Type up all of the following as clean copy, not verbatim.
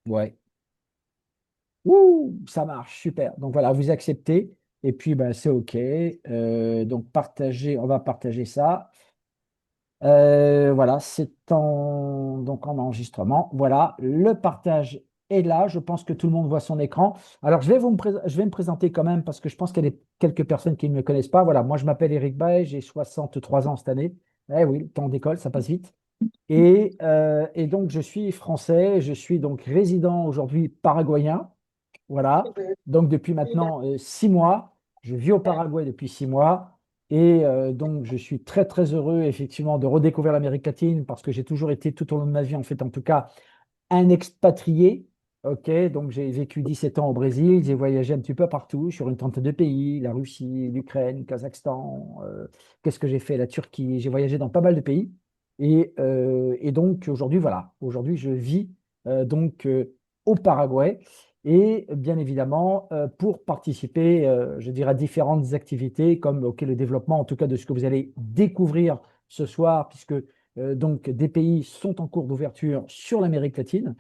Ouais. Ouh, ça marche, super. Donc voilà, vous acceptez. Et puis, ben, c'est OK. Donc, partager, on va partager ça. Voilà, donc en enregistrement. Voilà, le partage est là. Je pense que tout le monde voit son écran. Alors, je vais me présenter quand même parce que je pense qu'il y a quelques personnes qui ne me connaissent pas. Voilà, moi, je m'appelle Eric Bay, j'ai 63 ans cette année. Eh oui, le temps d'école, ça passe vite. Et donc, je suis français. Je suis donc résident aujourd'hui paraguayen. Voilà. Donc, depuis maintenant 6 mois, je vis au Paraguay depuis 6 mois. Donc, je suis très, très heureux, effectivement, de redécouvrir l'Amérique latine parce que j'ai toujours été, tout au long de ma vie, en fait, en tout cas, un expatrié. OK. Donc, j'ai vécu 17 ans au Brésil. J'ai voyagé un petit peu partout, sur une trentaine de pays, la Russie, l'Ukraine, le Kazakhstan. Qu'est-ce que j'ai fait? La Turquie. J'ai voyagé dans pas mal de pays. Et donc, aujourd'hui, voilà. Aujourd'hui, je vis au Paraguay. Et bien évidemment, pour participer, je dirais, à différentes activités comme le développement, en tout cas, de ce que vous allez découvrir ce soir, puisque donc des pays sont en cours d'ouverture sur l'Amérique latine,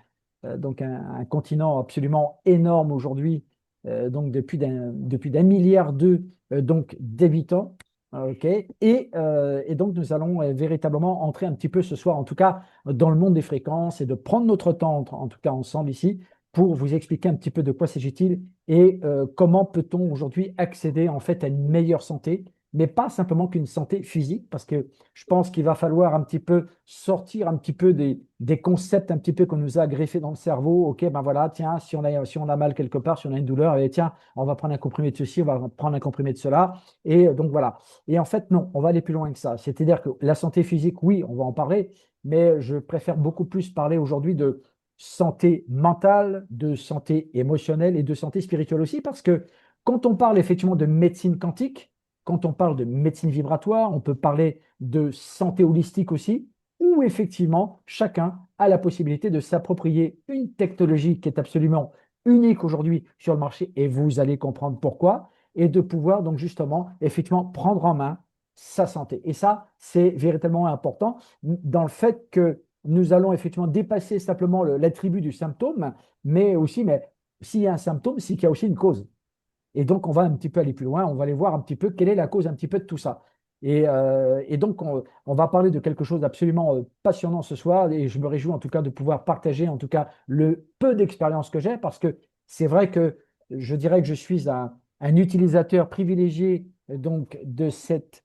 donc un continent absolument énorme aujourd'hui, donc depuis d'un milliard donc d'habitants. OK. Et donc, nous allons véritablement entrer un petit peu ce soir, en tout cas, dans le monde des fréquences et de prendre notre temps, en tout cas ensemble ici, pour vous expliquer un petit peu de quoi s'agit-il et comment peut-on aujourd'hui accéder en fait à une meilleure santé, mais pas simplement qu'une santé physique, parce que je pense qu'il va falloir un petit peu sortir un petit peu des concepts un petit peu qu'on nous a greffés dans le cerveau. OK, ben voilà, tiens, si on a mal quelque part, si on a une douleur, eh, tiens, on va prendre un comprimé de ceci, on va prendre un comprimé de cela. Et donc voilà. Et en fait, non, on va aller plus loin que ça. C'est-à-dire que la santé physique, oui, on va en parler, mais je préfère beaucoup plus parler aujourd'hui de santé mentale, de santé émotionnelle et de santé spirituelle aussi, parce que quand on parle effectivement de médecine quantique, quand on parle de médecine vibratoire, on peut parler de santé holistique aussi, où effectivement chacun a la possibilité de s'approprier une technologie qui est absolument unique aujourd'hui sur le marché, et vous allez comprendre pourquoi, et de pouvoir donc justement effectivement prendre en main sa santé. Et ça, c'est véritablement important dans le fait que nous allons effectivement dépasser simplement l'attribut du symptôme, mais aussi, mais s'il y a un symptôme, c'est qu'il y a aussi une cause. Et donc, on va un petit peu aller plus loin, on va aller voir un petit peu quelle est la cause un petit peu de tout ça. Et donc, on va parler de quelque chose d'absolument passionnant ce soir, et je me réjouis en tout cas de pouvoir partager en tout cas le peu d'expérience que j'ai, parce que c'est vrai que je dirais que je suis un utilisateur privilégié donc de cette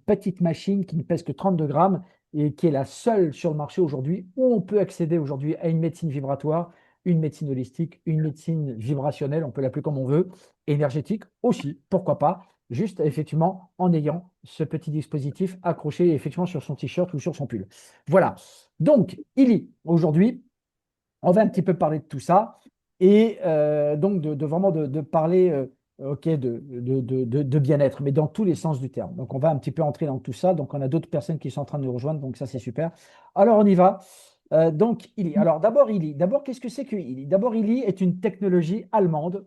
petite machine qui ne pèse que 32 grammes et qui est la seule sur le marché aujourd'hui où on peut accéder aujourd'hui à une médecine vibratoire, une médecine holistique, une médecine vibrationnelle, on peut l'appeler comme on veut, énergétique aussi, pourquoi pas, juste effectivement en ayant ce petit dispositif accroché effectivement sur son t-shirt ou sur son pull. Voilà. Donc, Illy, aujourd'hui, on va un petit peu parler de tout ça et donc de vraiment de parler ok, de bien-être, mais dans tous les sens du terme. Donc, on va un petit peu entrer dans tout ça. Donc, on a d'autres personnes qui sont en train de nous rejoindre, donc ça, c'est super. Alors, on y va. Donc, Illy. Alors, d'abord, Illy. D'abord, qu'est-ce que c'est que Illy? D'abord, Illy est une technologie allemande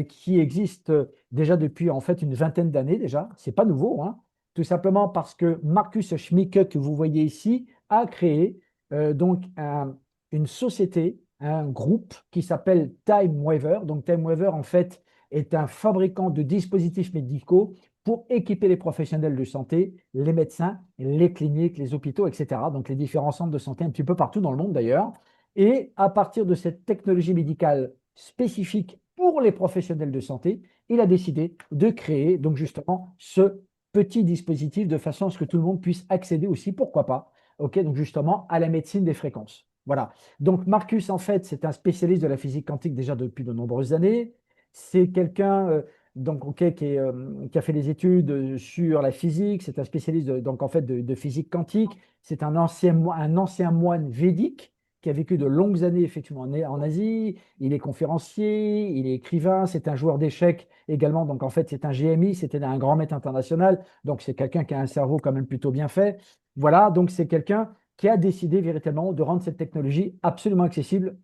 qui existe déjà depuis en fait une vingtaine d'années déjà. C'est pas nouveau, hein. Tout simplement parce que Markus Schmicke, que vous voyez ici, a créé une société, un groupe qui s'appelle Time Waver. Donc, Time Waver, en fait, est un fabricant de dispositifs médicaux pour équiper les professionnels de santé, les médecins, les cliniques, les hôpitaux, etc. Donc, les différents centres de santé un petit peu partout dans le monde d'ailleurs. Et à partir de cette technologie médicale spécifique pour les professionnels de santé, il a décidé de créer donc justement ce petit dispositif de façon à ce que tout le monde puisse accéder aussi, pourquoi pas, ok, donc justement à la médecine des fréquences. Voilà. Donc Marcus, en fait, c'est un spécialiste de la physique quantique déjà depuis de nombreuses années. C'est quelqu'un donc, ok, qui a fait des études sur la physique. C'est un spécialiste donc, en fait, de physique quantique. C'est un ancien moine védique qui a vécu de longues années effectivement en Asie. Il est conférencier, il est écrivain, c'est un joueur d'échecs également. Donc en fait, c'est un GMI, c'était un grand maître international. Donc c'est quelqu'un qui a un cerveau quand même plutôt bien fait. Voilà, donc c'est quelqu'un qui a décidé véritablement de rendre cette technologie absolument accessible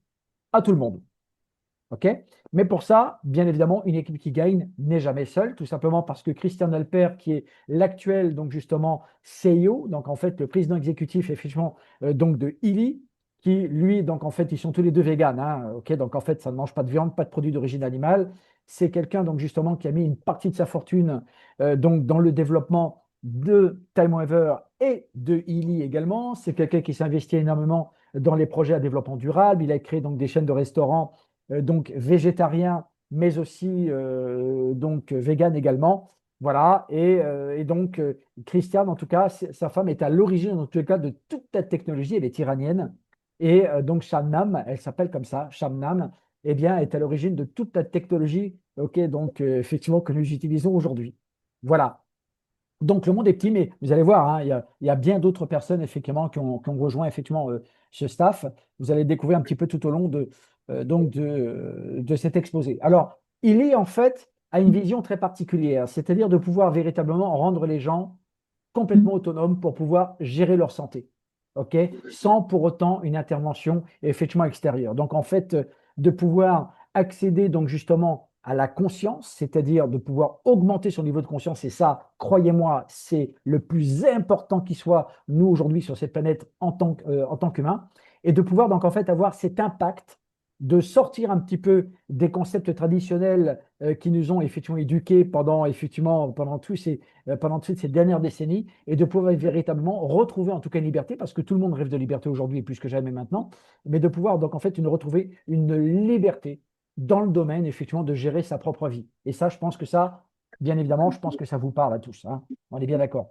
à tout le monde. OK? Mais pour ça, bien évidemment, une équipe qui gagne n'est jamais seule, tout simplement parce que Christian Alper, qui est l'actuel, donc justement, CEO, donc en fait le président exécutif, effectivement, donc de Illy, qui, lui, donc en fait, ils sont tous les deux véganes, hein, ok, donc en fait, ça ne mange pas de viande, pas de produits d'origine animale. C'est quelqu'un, donc justement, qui a mis une partie de sa fortune donc, dans le développement de Time Waver et de Illy également. C'est quelqu'un qui s'investit énormément dans les projets à développement durable. Il a créé donc des chaînes de restaurants donc végétariens, mais aussi donc vegan également. Voilà, et donc Christiane, en tout cas, sa femme est à l'origine, en tout cas, de toute la technologie. Elle est iranienne. Et donc, Shamnam, elle s'appelle comme ça, Shamnam, eh bien, est à l'origine de toute la technologie, ok, donc effectivement, que nous utilisons aujourd'hui. Voilà. Donc, le monde est petit, mais vous allez voir, hein, il y a bien d'autres personnes, effectivement, qui ont rejoint, effectivement, ce staff. Vous allez découvrir un petit peu tout au long de cet exposé. Alors, il est, en fait, a une vision très particulière, c'est-à-dire de pouvoir véritablement rendre les gens complètement autonomes pour pouvoir gérer leur santé, ok, sans pour autant une intervention effectivement extérieure. Donc en fait, de pouvoir accéder donc justement à la conscience, c'est-à-dire de pouvoir augmenter son niveau de conscience, et ça, croyez-moi, c'est le plus important qui soit, nous aujourd'hui sur cette planète en tant qu'humains, et de pouvoir donc en fait avoir cet impact de sortir un petit peu des concepts traditionnels qui nous ont effectivement éduqués pendant toutes ces dernières décennies, et de pouvoir véritablement retrouver en tout cas une liberté, parce que tout le monde rêve de liberté aujourd'hui et plus que jamais maintenant, mais de pouvoir donc en fait retrouver une liberté dans le domaine effectivement de gérer sa propre vie. Et ça, je pense que ça, bien évidemment, je pense que ça vous parle à tous, hein. On est bien d'accord.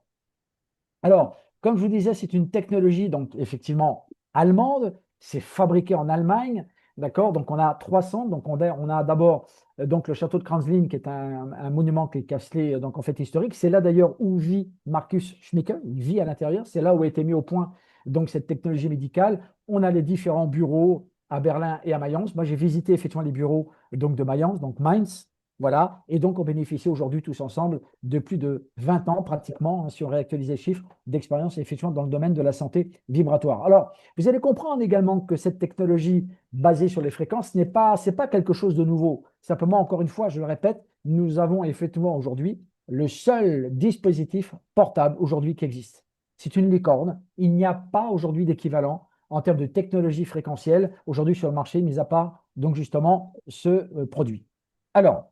Alors, comme je vous disais, c'est une technologie donc effectivement allemande, c'est fabriqué en Allemagne, d'accord? Donc on a 300, donc on a d'abord donc le château de Kranzlin qui est un monument qui est castelé donc en fait historique. C'est là d'ailleurs où vit Marcus Schmickel, il vit à l'intérieur, c'est là où a été mis au point donc cette technologie médicale. On a les différents bureaux à Berlin et à Mayence. Moi j'ai visité effectivement les bureaux donc de Mayence, donc Mainz. Voilà, et donc on bénéficie aujourd'hui tous ensemble de plus de 20 ans pratiquement, hein, si on réactualise les chiffres, d'expérience effectivement dans le domaine de la santé vibratoire. Alors, vous allez comprendre également que cette technologie basée sur les fréquences c'est pas quelque chose de nouveau. Simplement, encore une fois, je le répète, nous avons effectivement aujourd'hui le seul dispositif portable aujourd'hui qui existe. C'est une licorne. Il n'y a pas aujourd'hui d'équivalent en termes de technologie fréquentielle aujourd'hui sur le marché, mis à part donc justement ce produit. Alors,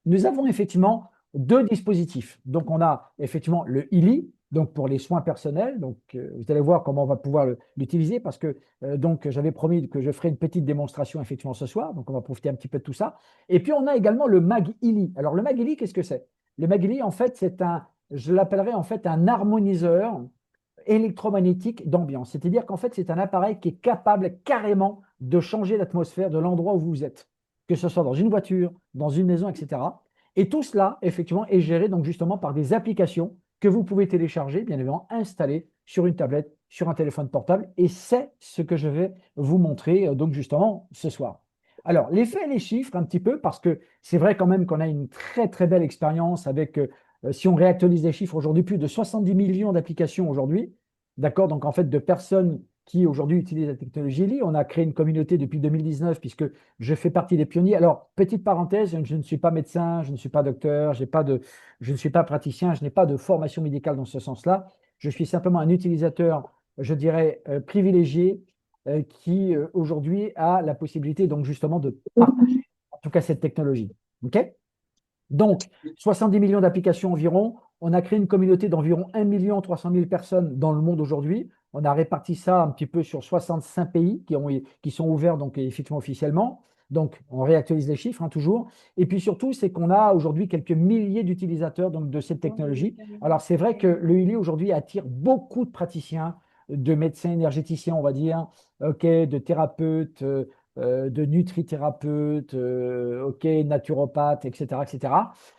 nous avons effectivement deux dispositifs. Donc, on a effectivement le ILI, donc pour les soins personnels. Donc, vous allez voir comment on va pouvoir l'utiliser parce que donc j'avais promis que je ferai une petite démonstration effectivement ce soir. Donc, on va profiter un petit peu de tout ça. Et puis, on a également le MAG-ILI. Alors, le MAG-ILI, qu'est-ce que c'est? Le MAG-ILI, en fait, je l'appellerais en fait un harmoniseur électromagnétique d'ambiance. C'est-à-dire qu'en fait, c'est un appareil qui est capable carrément de changer l'atmosphère de l'endroit où vous êtes, que ce soit dans une voiture, dans une maison, etc. Et tout cela, effectivement, est géré donc justement par des applications que vous pouvez télécharger, bien évidemment, installer sur une tablette, sur un téléphone portable. Et c'est ce que je vais vous montrer donc justement ce soir. Alors, les faits et les chiffres un petit peu, parce que c'est vrai quand même qu'on a une très très belle expérience avec, si on réactualise les chiffres aujourd'hui, plus de 70 millions d'applications aujourd'hui, d'accord? Donc en fait, de personnes qui aujourd'hui utilisent la technologie LI. On a créé une communauté depuis 2019 puisque je fais partie des pionniers. Alors, petite parenthèse, je ne suis pas médecin, je ne suis pas docteur, je ne suis pas praticien, je n'ai pas de formation médicale dans ce sens-là. Je suis simplement un utilisateur, je dirais, privilégié qui aujourd'hui a la possibilité donc justement de partager en tout cas cette technologie. OK? Donc, 70 millions d'applications environ. On a créé une communauté d'environ 1 300 000 personnes dans le monde aujourd'hui. On a réparti ça un petit peu sur 65 pays qui sont ouverts donc effectivement officiellement. Donc, on réactualise les chiffres, hein, toujours. Et puis surtout, c'est qu'on a aujourd'hui quelques milliers d'utilisateurs donc, de cette technologie. Alors, c'est vrai que le ILI aujourd'hui attire beaucoup de praticiens, de médecins énergéticiens, on va dire, ok, de thérapeutes, de nutrithérapeute, ok, naturopathe, etc., etc.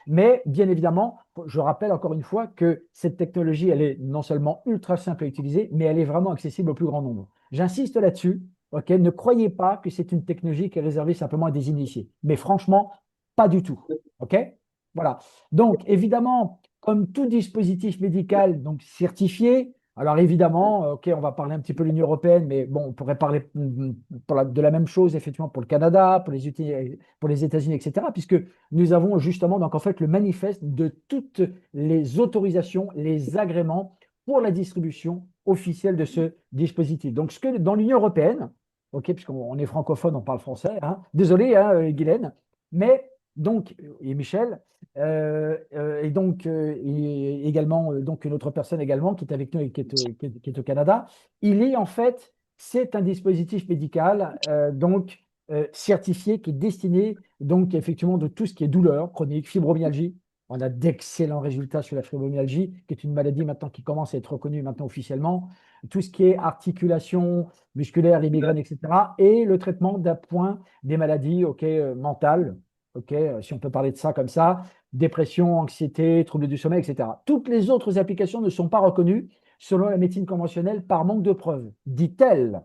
Mais bien évidemment, je rappelle encore une fois que cette technologie, elle est non seulement ultra simple à utiliser, mais elle est vraiment accessible au plus grand nombre. J'insiste là-dessus. Ok, ne croyez pas que c'est une technologie qui est réservée simplement à des initiés. Mais franchement, pas du tout. Ok? Voilà. Donc, évidemment, comme tout dispositif médical donc certifié, alors évidemment, ok, on va parler un petit peu de l'Union européenne, mais bon, on pourrait parler de la même chose effectivement pour le Canada, pour les États-Unis, etc., puisque nous avons justement donc en fait le manifeste de toutes les autorisations, les agréments pour la distribution officielle de ce dispositif. Donc, ce que dans l'Union européenne, ok, puisqu'on est francophone, on parle français, hein, désolé, hein, Guylaine, mais donc, et Michel, et donc et également donc une autre personne également qui est avec nous et qui est au Canada, il est en fait, c'est un dispositif médical certifié qui est destiné donc effectivement de tout ce qui est douleur chronique, fibromyalgie. On a d'excellents résultats sur la fibromyalgie, qui est une maladie maintenant qui commence à être reconnue maintenant officiellement. Tout ce qui est articulation musculaire, les migraines, etc. Et le traitement d'appoint des maladies mentales, si on peut parler de ça comme ça, dépression, anxiété, troubles du sommeil, etc. Toutes les autres applications ne sont pas reconnues selon la médecine conventionnelle par manque de preuves, dit-elle,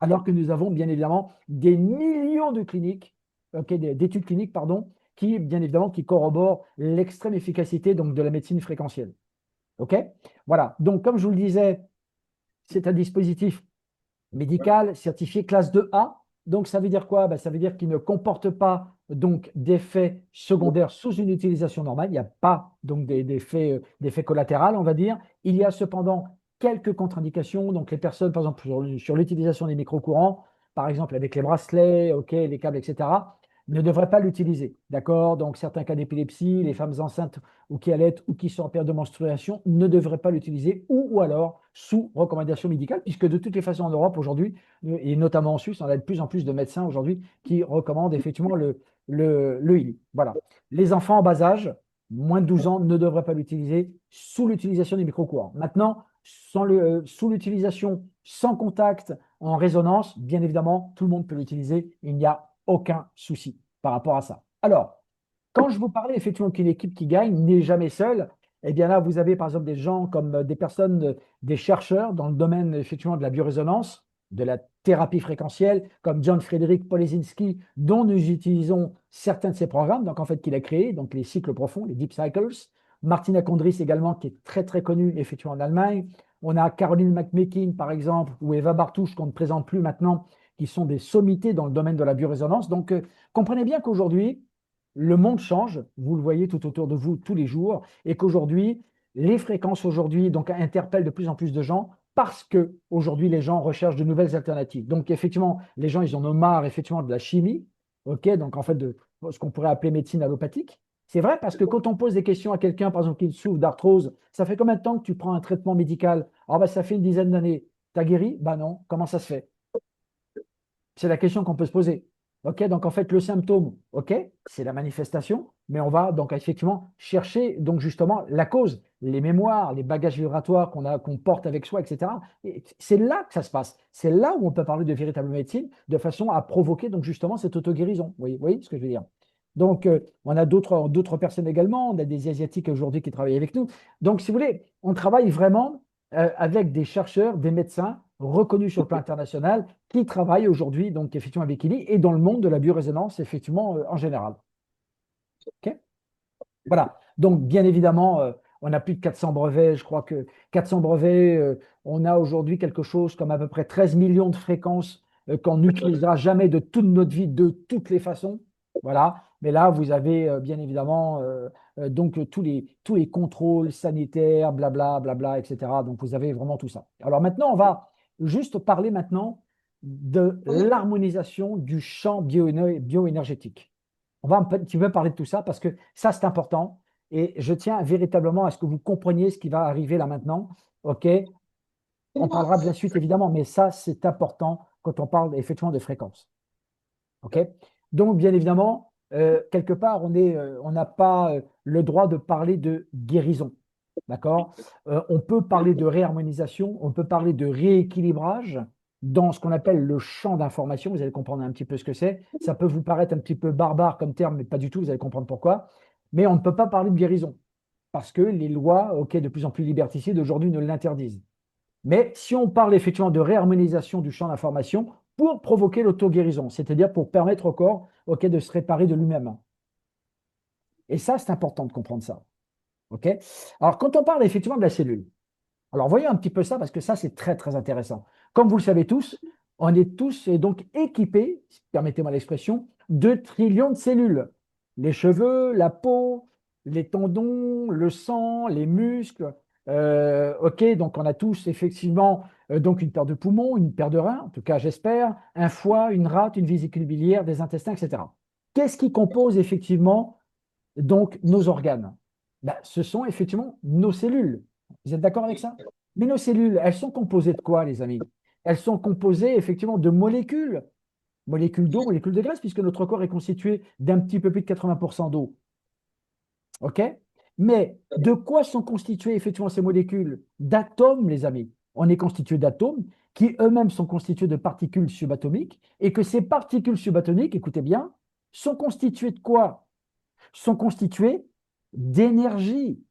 alors que nous avons bien évidemment des millions de cliniques, d'études cliniques, pardon, qui bien évidemment qui corroborent l'extrême efficacité donc, de la médecine fréquentielle. OK? Voilà. Donc, comme je vous le disais, c'est un dispositif médical certifié classe 2A. Donc, ça veut dire quoi? Ben, ça veut dire qu'il ne comporte pas donc d'effets secondaires sous une utilisation normale. Il n'y a pas donc d'effets collatéraux, on va dire. Il y a cependant quelques contre-indications. Donc, les personnes, par exemple, sur l'utilisation des micro-courants, par exemple avec les bracelets, ok, les câbles, etc., ne devraient pas l'utiliser. D'accord? Donc, certains cas d'épilepsie, les femmes enceintes ou qui allaitent ou qui sont en période de menstruation ne devraient pas l'utiliser ou alors sous recommandation médicale, puisque de toutes les façons en Europe aujourd'hui, et notamment en Suisse, on a de plus en plus de médecins aujourd'hui qui recommandent effectivement le ILI. Voilà. Les enfants en bas âge, moins de 12 ans, ne devraient pas l'utiliser sous l'utilisation des micro-courants. Maintenant, sous l'utilisation sans contact en résonance, bien évidemment, tout le monde peut l'utiliser. Il n'y a aucun souci par rapport à ça. Alors, quand je vous parlais effectivement qu'une équipe qui gagne n'est jamais seule, eh bien là, vous avez par exemple des gens comme des personnes, des chercheurs dans le domaine effectivement de la biorésonance, de la thérapie fréquentielle, comme John Frederick Polizinski, dont nous utilisons certains de ses programmes, donc en fait qu'il a créé, donc les cycles profonds, les deep cycles. Martina Kondris également, qui est très très connue effectivement en Allemagne. On a Caroline McMeekin, par exemple, ou Eva Bartouche, qu'on ne présente plus maintenant, qui sont des sommités dans le domaine de la biorésonance. Donc, comprenez bien qu'aujourd'hui, le monde change, vous le voyez tout autour de vous tous les jours, et qu'aujourd'hui, les fréquences aujourd'hui donc interpellent de plus en plus de gens parce que aujourd'hui les gens recherchent de nouvelles alternatives. Donc effectivement, les gens ils en ont marre effectivement de la chimie, ok, donc en fait de ce qu'on pourrait appeler médecine allopathique. C'est vrai parce que quand on pose des questions à quelqu'un, par exemple, qui souffre d'arthrose, ça fait combien de temps que tu prends un traitement médical? Ah bah ça fait une dizaine d'années. T'as guéri? Bah non. Comment ça se fait? C'est la question qu'on peut se poser. OK, donc en fait, le symptôme, OK, c'est la manifestation, mais on va donc effectivement chercher donc justement la cause, les mémoires, les bagages vibratoires qu'on porte avec soi, etc. Et c'est là que ça se passe. C'est là où on peut parler de véritable médecine, de façon à provoquer donc justement cette auto-guérison. Vous voyez ce que je veux dire? Donc, on a d'autres personnes également. On a des Asiatiques aujourd'hui qui travaillent avec nous. Donc, si vous voulez, on travaille vraiment avec des chercheurs, des médecins reconnus sur le plan international qui travaillent aujourd'hui, donc effectivement avec ILI et dans le monde de la biorésonance, effectivement, en général. OK. Voilà. Donc, bien évidemment, on a plus de 400 brevets. Je crois que 400 brevets, on a aujourd'hui quelque chose comme à peu près 13 millions de fréquences qu'on n'utilisera jamais de toute notre vie, de toutes les façons. Voilà. Mais là, vous avez bien évidemment donc tous les contrôles sanitaires, blabla, blabla, etc. Donc, vous avez vraiment tout ça. Alors maintenant, on va juste parler maintenant de l'harmonisation du champ bioénergétique. On va un petit peu parler de tout ça parce que ça, c'est important. Et je tiens véritablement à ce que vous compreniez ce qui va arriver là maintenant. OK? On parlera de la suite, évidemment, mais ça, c'est important quand on parle effectivement de fréquence. OK? Donc, bien évidemment, quelque part, on n'a pas le droit de parler de guérison. D'accord? On peut parler de réharmonisation, on peut parler de rééquilibrage dans ce qu'on appelle le champ d'information. Vous allez comprendre un petit peu ce que c'est. Ça peut vous paraître un petit peu barbare comme terme, mais pas du tout, vous allez comprendre pourquoi. Mais on ne peut pas parler de guérison parce que les lois, ok, de plus en plus liberticides aujourd'hui ne l'interdisent. Mais si on parle effectivement de réharmonisation du champ d'information pour provoquer l'auto-guérison, c'est-à-dire pour permettre au corps, ok, de se réparer de lui-même. Et ça, c'est important de comprendre ça. OK? Alors, quand on parle effectivement de la cellule, alors voyons un petit peu ça parce que ça, c'est très, très intéressant. Comme vous le savez tous, on est tous donc équipés, permettez-moi l'expression, de trillions de cellules. Les cheveux, la peau, les tendons, le sang, les muscles. OK, donc on a tous effectivement donc une paire de poumons, une paire de reins, en tout cas j'espère, un foie, une rate, une vésicule biliaire, des intestins, etc. Qu'est-ce qui compose effectivement donc nos organes? Ben, ce sont effectivement nos cellules. Vous êtes d'accord avec ça? Mais nos cellules, elles sont composées de quoi, les amis? Elles sont composées effectivement de molécules, molécules d'eau, molécules de graisse, puisque notre corps est constitué d'un petit peu plus de 80% d'eau. OK? Mais de quoi sont constituées effectivement ces molécules? D'atomes, les amis. On est constitué d'atomes qui eux-mêmes sont constitués de particules subatomiques et que ces particules subatomiques, écoutez bien, sont constituées de quoi? Sont constituées d'énergie.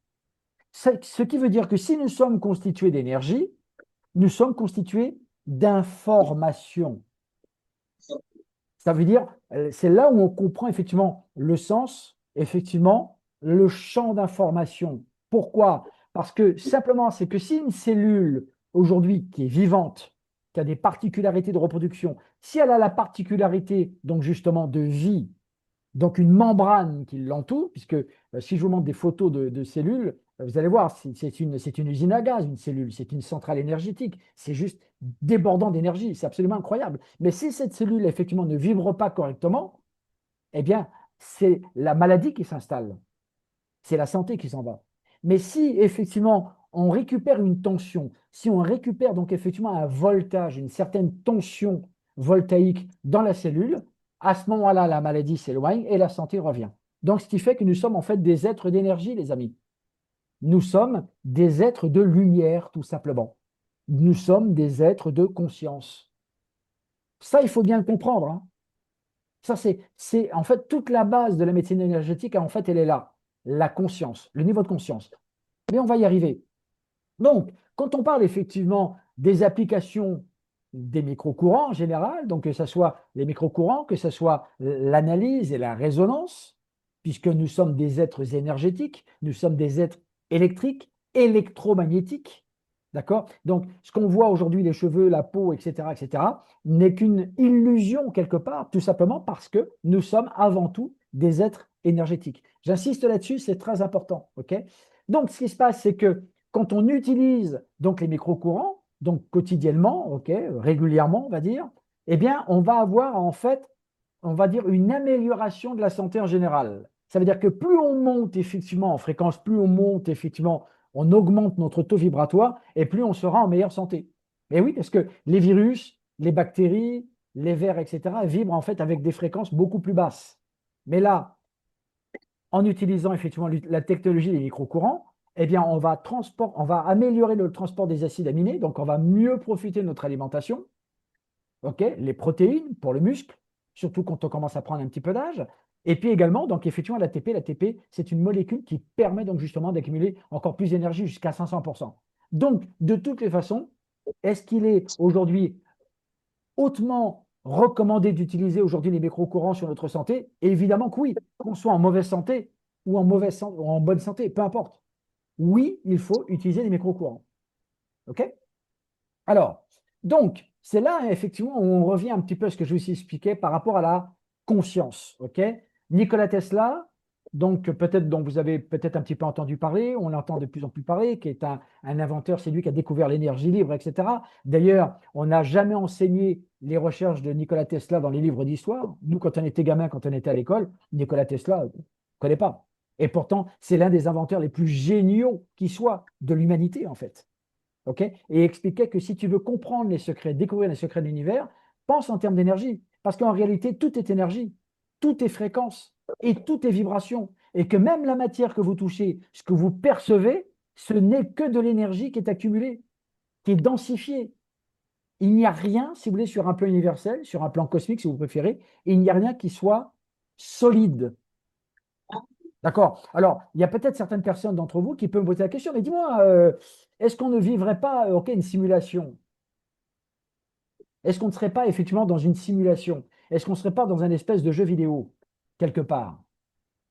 Ce qui veut dire que si nous sommes constitués d'énergie, nous sommes constitués d'information. Ça veut dire, c'est là où on comprend effectivement le sens, effectivement, le champ d'information. Pourquoi? Parce que simplement, c'est que si une cellule aujourd'hui qui est vivante, qui a des particularités de reproduction, si elle a la particularité donc justement de vie, donc une membrane qui l'entoure, puisque si je vous montre des photos de cellules, vous allez voir, c'est une usine à gaz, une cellule, c'est une centrale énergétique, c'est juste débordant d'énergie, c'est absolument incroyable. Mais si cette cellule, effectivement, ne vibre pas correctement, eh bien, c'est la maladie qui s'installe, c'est la santé qui s'en va. Mais si, effectivement, on récupère une tension, si on récupère donc effectivement un voltage, une certaine tension voltaïque dans la cellule, à ce moment-là, la maladie s'éloigne et la santé revient. Donc, ce qui fait que nous sommes en fait des êtres d'énergie, les amis. Nous sommes des êtres de lumière, tout simplement. Nous sommes des êtres de conscience. Ça, il faut bien le comprendre, hein. Ça, c'est en fait toute la base de la médecine énergétique, en fait, elle est là. La conscience, le niveau de conscience. Mais on va y arriver. Donc, quand on parle effectivement des applications des microcourants en général, donc que ce soit les microcourants, que ce soit l'analyse et la résonance, puisque nous sommes des êtres énergétiques, nous sommes des êtres électriques, électromagnétiques, d'accord? Donc, ce qu'on voit aujourd'hui, les cheveux, la peau, etc., n'est qu'une illusion quelque part, tout simplement parce que nous sommes avant tout des êtres énergétiques. J'insiste là-dessus, c'est très important, ok? Donc, ce qui se passe, c'est que quand on utilise donc les microcourants, donc quotidiennement, ok, régulièrement, on va dire, eh bien, on va avoir en fait, on va dire, une amélioration de la santé en général. Ça veut dire que plus on monte effectivement en fréquence, plus on monte effectivement, on augmente notre taux vibratoire et plus on sera en meilleure santé. Et oui, parce que les virus, les bactéries, les vers, etc., vibrent en fait avec des fréquences beaucoup plus basses. Mais là, en utilisant effectivement la technologie des microcourants, eh bien, on va améliorer le transport des acides aminés, donc on va mieux profiter de notre alimentation, okay, les protéines pour le muscle, surtout quand on commence à prendre un petit peu d'âge. Et puis également, donc effectivement, l'ATP, c'est une molécule qui permet donc justement d'accumuler encore plus d'énergie jusqu'à 500%. Donc, de toutes les façons, est-ce qu'il est aujourd'hui hautement recommandé d'utiliser aujourd'hui les microcourants sur notre santé? Et évidemment que oui, qu'on soit en mauvaise santé ou ou en bonne santé, peu importe. Oui, il faut utiliser les microcourants. OK? Alors, donc, c'est là effectivement où on revient un petit peu à ce que je vous expliquais par rapport à la conscience. OK? Nikola Tesla, donc peut-être dont vous avez peut-être un petit peu entendu parler, on entend de plus en plus parler, qui est un inventeur, c'est lui qui a découvert l'énergie libre, etc. D'ailleurs, on n'a jamais enseigné les recherches de Nikola Tesla dans les livres d'histoire. Nous, quand on était gamin, quand on était à l'école, Nikola Tesla, on ne connaît pas. Et pourtant, c'est l'un des inventeurs les plus géniaux qui soit de l'humanité, en fait. Okay, et expliquait que si tu veux comprendre les secrets, découvrir les secrets de l'univers, pense en termes d'énergie. Parce qu'en réalité, tout est énergie, tout est fréquence et tout est vibration. Et que même la matière que vous touchez, ce que vous percevez, ce n'est que de l'énergie qui est accumulée, qui est densifiée. Il n'y a rien, si vous voulez, sur un plan universel, sur un plan cosmique, si vous préférez, il n'y a rien qui soit solide. D'accord. Alors, il y a peut-être certaines personnes d'entre vous qui peuvent me poser la question, mais dis-moi, est-ce qu'on ne vivrait pas ok, une simulation? Est-ce qu'on ne serait pas effectivement dans une simulation? Est-ce qu'on ne serait pas dans un espèce de jeu vidéo, quelque part?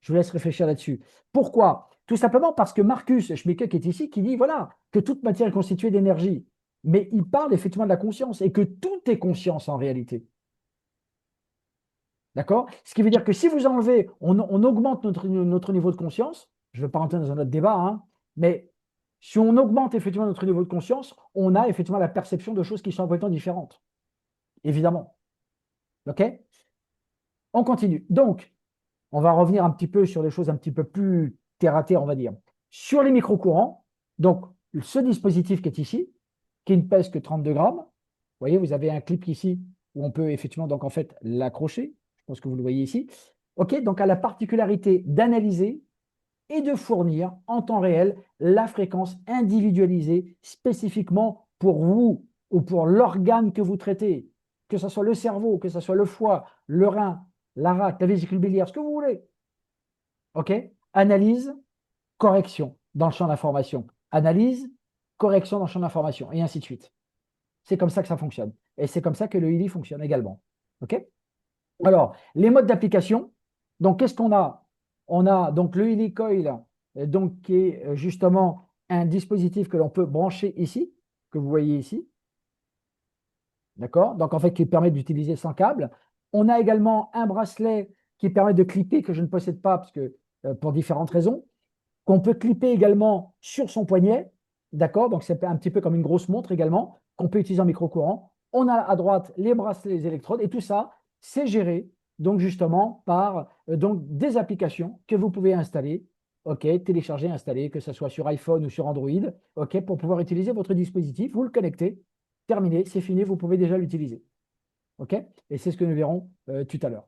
Je vous laisse réfléchir là-dessus. Pourquoi? Tout simplement parce que Marcus Schmieke, qui est ici, qui dit voilà, que toute matière est constituée d'énergie. Mais il parle effectivement de la conscience et que tout est conscience en réalité. D'accord? Ce qui veut dire que si vous enlevez, on augmente notre niveau de conscience, je ne veux pas rentrer dans un autre débat, hein, mais Si on augmente effectivement notre niveau de conscience, on a effectivement la perception de choses qui sont complètement différentes. Évidemment. OK? On continue. Donc, on va revenir un petit peu sur les choses un petit peu plus terre à terre, on va dire. Sur les micro-courants, donc ce dispositif qui est ici, qui ne pèse que 32 grammes, vous voyez, vous avez un clip ici où on peut effectivement donc en fait l'accrocher. Je pense que vous le voyez ici. OK, donc a la particularité d'analyser et de fournir en temps réel la fréquence individualisée spécifiquement pour vous ou pour l'organe que vous traitez, que ce soit le cerveau, que ce soit le foie, le rein, la rate, la vésicule biliaire, ce que vous voulez. OK? Analyse, correction dans le champ d'information. Analyse, correction dans le champ d'information, et ainsi de suite. C'est comme ça que ça fonctionne. Et c'est comme ça que le ILI fonctionne également. OK? Alors, les modes d'application. Donc, qu'est-ce qu'on a? On a donc le ILI Coil, donc, qui est justement un dispositif que l'on peut brancher ici, que vous voyez ici. D'accord? Donc, en fait, qui permet d'utiliser sans câble. On a également un bracelet qui permet de clipper, que je ne possède pas parce que, pour différentes raisons, qu'on peut clipper également sur son poignet. D'accord? Donc, c'est un petit peu comme une grosse montre également, qu'on peut utiliser en micro-courant. On a à droite les bracelets, les électrodes, et tout ça, c'est géré donc justement par donc des applications que vous pouvez installer, ok, télécharger, installer, que ce soit sur iPhone ou sur Android, ok, pour pouvoir utiliser votre dispositif. Vous le connectez, terminé, c'est fini, vous pouvez déjà l'utiliser. Ok? Et c'est ce que nous verrons tout à l'heure.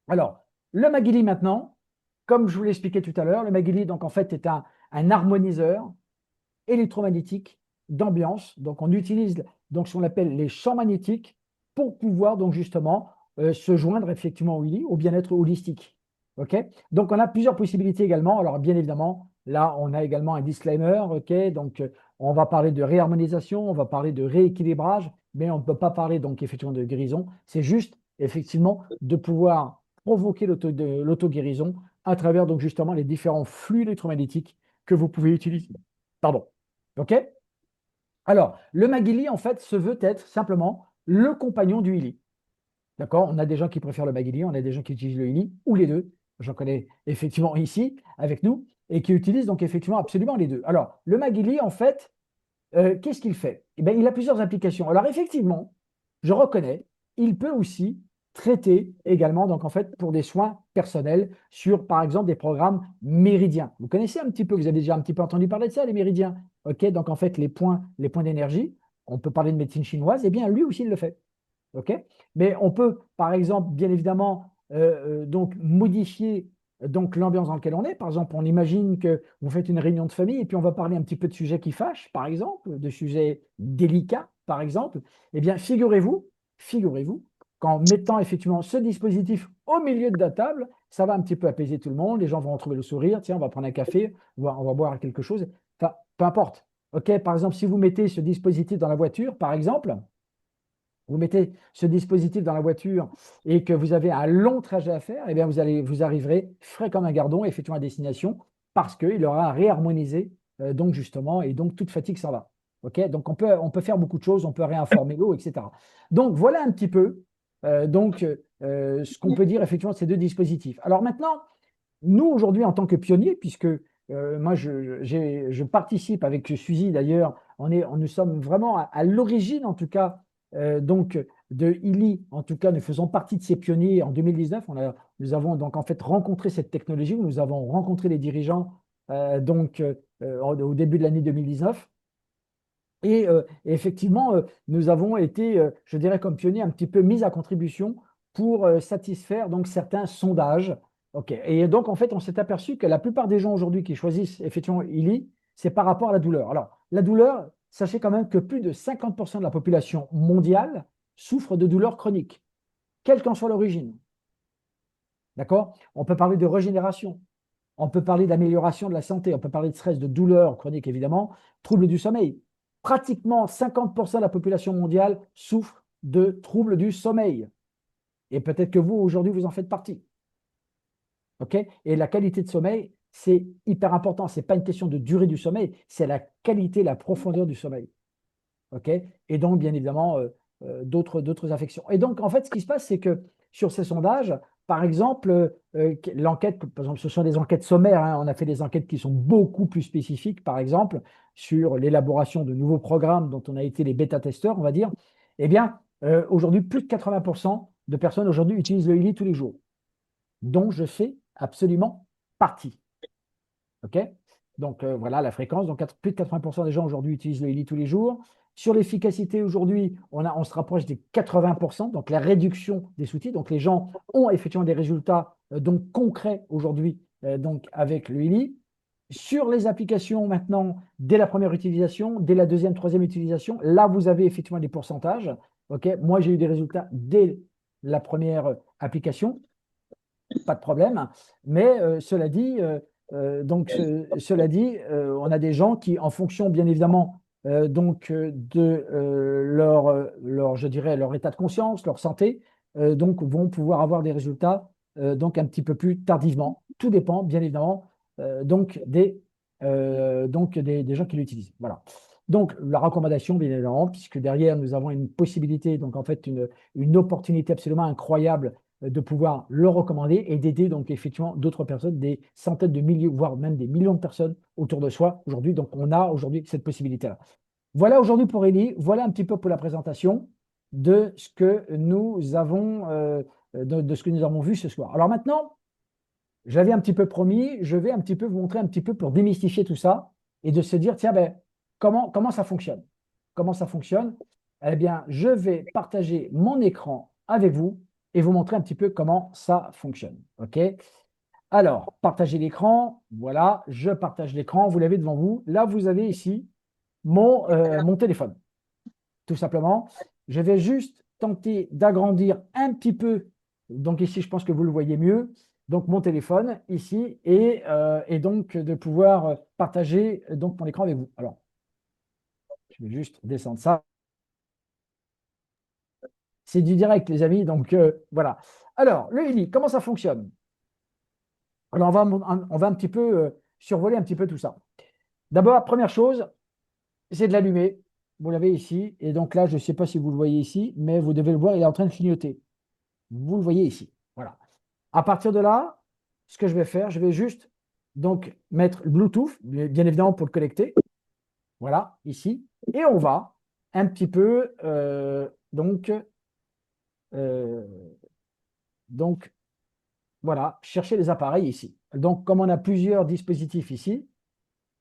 Alors, le Magili maintenant, comme je vous l'expliquais tout à l'heure, le Magili donc en fait est un harmoniseur électromagnétique d'ambiance. Donc, on utilise donc ce qu'on appelle les champs magnétiques pour pouvoir donc justement se joindre effectivement au ILI, au bien-être holistique. OK? Donc, on a plusieurs possibilités également. Alors, bien évidemment, là, on a également un disclaimer. OK? Donc, on va parler de réharmonisation, on va parler de rééquilibrage, mais on ne peut pas parler donc effectivement de guérison. C'est juste effectivement de pouvoir provoquer l'auto-guérison à travers donc justement les différents flux électromagnétiques que vous pouvez utiliser. Pardon. OK? Alors, le Magili, en fait, se veut être simplement le compagnon du Ili. D'accord? On a des gens qui préfèrent le Magili, on a des gens qui utilisent le Ili, ou les deux. J'en connais effectivement ici avec nous, et qui utilisent donc effectivement absolument les deux. Alors, le Magili, en fait, qu'est-ce qu'il fait? Eh bien, il a plusieurs applications. Alors, effectivement, je reconnais, il peut aussi traiter également, donc en fait, pour des soins personnels sur, par exemple, des programmes méridiens. Vous connaissez un petit peu, vous avez déjà un petit peu entendu parler de ça, les méridiens. OK, donc en fait, les points d'énergie, on peut parler de médecine chinoise, eh bien, lui aussi, il le fait. OK? Mais on peut, par exemple, bien évidemment, donc modifier donc l'ambiance dans laquelle on est. Par exemple, on imagine que vous faites une réunion de famille et puis on va parler un petit peu de sujets qui fâchent, par exemple, de sujets délicats, par exemple. Eh bien, figurez-vous, qu'en mettant effectivement ce dispositif au milieu de la table, ça va un petit peu apaiser tout le monde. Les gens vont retrouver le sourire. Tiens, on va prendre un café, on va boire quelque chose. Enfin, peu importe. OK, par exemple, si vous mettez ce dispositif dans la voiture, par exemple, vous mettez ce dispositif dans la voiture et que vous avez un long trajet à faire, eh bien vous arriverez frais comme un gardon, effectivement à destination, parce qu'il aura réharmonisé donc justement, et donc toute fatigue s'en va. Ok, donc on peut faire beaucoup de choses, on peut réinformer l'eau, etc. Donc voilà un petit peu ce qu'on peut dire effectivement de ces deux dispositifs. Alors maintenant, nous aujourd'hui en tant que pionniers, puisque moi je participe avec Suzy d'ailleurs, nous sommes vraiment à l'origine en tout cas donc de ILI, en tout cas, nous faisons partie de ces pionniers en 2019. Nous avons donc en fait rencontré cette technologie, nous avons rencontré les dirigeants au début de l'année 2019. Et effectivement, nous avons été, je dirais, comme pionniers, un petit peu mis à contribution pour satisfaire donc certains sondages. OK. Et donc, en fait, on s'est aperçu que la plupart des gens aujourd'hui qui choisissent effectivement ILI, c'est par rapport à la douleur. Alors, la douleur, sachez quand même que plus de 50% de la population mondiale souffre de douleurs chroniques, quelle qu'en soit l'origine. D'accord? On peut parler de régénération, on peut parler d'amélioration de la santé, on peut parler de stress, de douleurs chroniques évidemment, troubles du sommeil. Pratiquement 50% de la population mondiale souffre de troubles du sommeil. Et peut-être que vous, aujourd'hui, vous en faites partie. OK? Et la qualité de sommeil, c'est hyper important. Ce n'est pas une question de durée du sommeil, c'est la qualité, la profondeur du sommeil. OK? Et donc, bien évidemment, d'autres affections. Et donc, en fait, ce qui se passe, c'est que sur ces sondages, par exemple, l'enquête, par exemple, ce sont des enquêtes sommaires, hein. On a fait des enquêtes qui sont beaucoup plus spécifiques, par exemple, sur l'élaboration de nouveaux programmes dont on a été les bêta-testeurs, on va dire. Eh bien, aujourd'hui, plus de 80% de personnes aujourd'hui utilisent le Illy tous les jours, dont je fais absolument partie. OK? Donc voilà la fréquence. Donc plus de 80% des gens aujourd'hui utilisent le Illy tous les jours. Sur l'efficacité aujourd'hui, on se rapproche des 80%, donc la réduction des outils. Donc les gens ont effectivement des résultats donc concrets aujourd'hui donc avec le Illy. Sur les applications maintenant, dès la première utilisation, dès la deuxième, troisième utilisation, là vous avez effectivement des pourcentages. OK? Moi j'ai eu des résultats dès la première application, pas de problème. Mais cela dit, on a des gens qui, en fonction, bien évidemment, de je dirais, leur état de conscience, leur santé, donc vont pouvoir avoir des résultats donc un petit peu plus tardivement. Tout dépend, bien évidemment, des gens qui l'utilisent. Voilà. Donc, la recommandation, bien évidemment, puisque derrière, nous avons une possibilité, donc en fait, une opportunité absolument incroyable de pouvoir le recommander et d'aider donc effectivement d'autres personnes, des centaines de milliers, voire même des millions de personnes autour de soi aujourd'hui. Donc on a aujourd'hui cette possibilité-là. Voilà aujourd'hui pour Ellie, voilà un petit peu pour la présentation de ce que nous avons, de ce que nous avons vu ce soir. Alors maintenant, j'avais un petit peu promis, je vais un petit peu vous montrer un petit peu pour démystifier tout ça et de se dire, tiens, ben, comment ça fonctionne? Comment ça fonctionne? Eh bien, je vais partager mon écran avec vous et vous montrer un petit peu comment ça fonctionne. OK? Alors, partager l'écran. Voilà, je partage l'écran. Vous l'avez devant vous. Là, vous avez ici mon téléphone. Tout simplement, je vais juste tenter d'agrandir un petit peu. Donc ici, je pense que vous le voyez mieux. Donc mon téléphone ici et donc de pouvoir partager donc mon écran avec vous. Alors, je vais juste descendre ça. C'est du direct, les amis. Donc voilà. Alors, le Illy, comment ça fonctionne? Alors, on va un petit peu survoler un petit peu tout ça. D'abord, première chose, c'est de l'allumer. Vous l'avez ici. Et donc là, je ne sais pas si vous le voyez ici, mais vous devez le voir, il est en train de clignoter. Vous le voyez ici. Voilà. À partir de là, ce que je vais faire, je vais juste donc mettre le Bluetooth, bien évidemment pour le connecter. Voilà, ici. Et on va un petit peu euh, donc voilà, chercher les appareils ici. Donc, comme on a plusieurs dispositifs ici,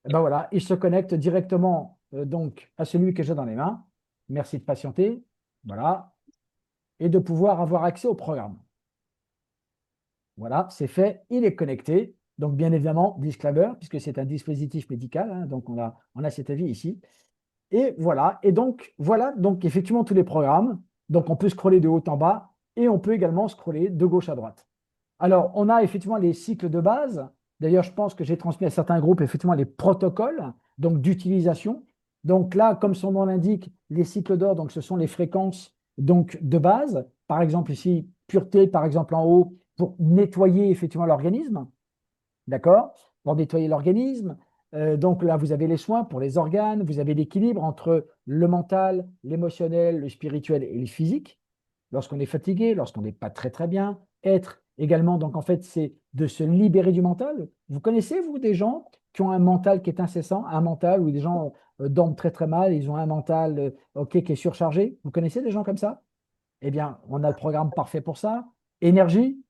eh ben voilà, ils se connectent directement donc à celui que j'ai dans les mains. Merci de patienter. Voilà. Et de pouvoir avoir accès au programme. Voilà, c'est fait, il est connecté. Donc, bien évidemment, disclaimer, puisque c'est un dispositif médical, hein, donc on a cet avis ici. Et voilà, donc effectivement, tous les programmes. Donc, on peut scroller de haut en bas et on peut également scroller de gauche à droite. Alors, on a effectivement les cycles de base. D'ailleurs, je pense que j'ai transmis à certains groupes effectivement les protocoles donc d'utilisation. Donc là, comme son nom l'indique, les cycles d'or, donc ce sont les fréquences donc de base. Par exemple ici, pureté, par exemple en haut, pour nettoyer effectivement l'organisme, d'accord? Pour nettoyer l'organisme. Donc là, vous avez les soins pour les organes, vous avez l'équilibre entre le mental, l'émotionnel, le spirituel et le physique lorsqu'on est fatigué, lorsqu'on n'est pas très très bien. Être également, donc en fait, c'est de se libérer du mental. Vous connaissez, vous, des gens qui ont un mental qui est incessant, un mental où des gens dorment très très mal, ils ont un mental ok, qui est surchargé. Vous connaissez des gens comme ça? Eh bien, on a le programme parfait pour ça. Énergie,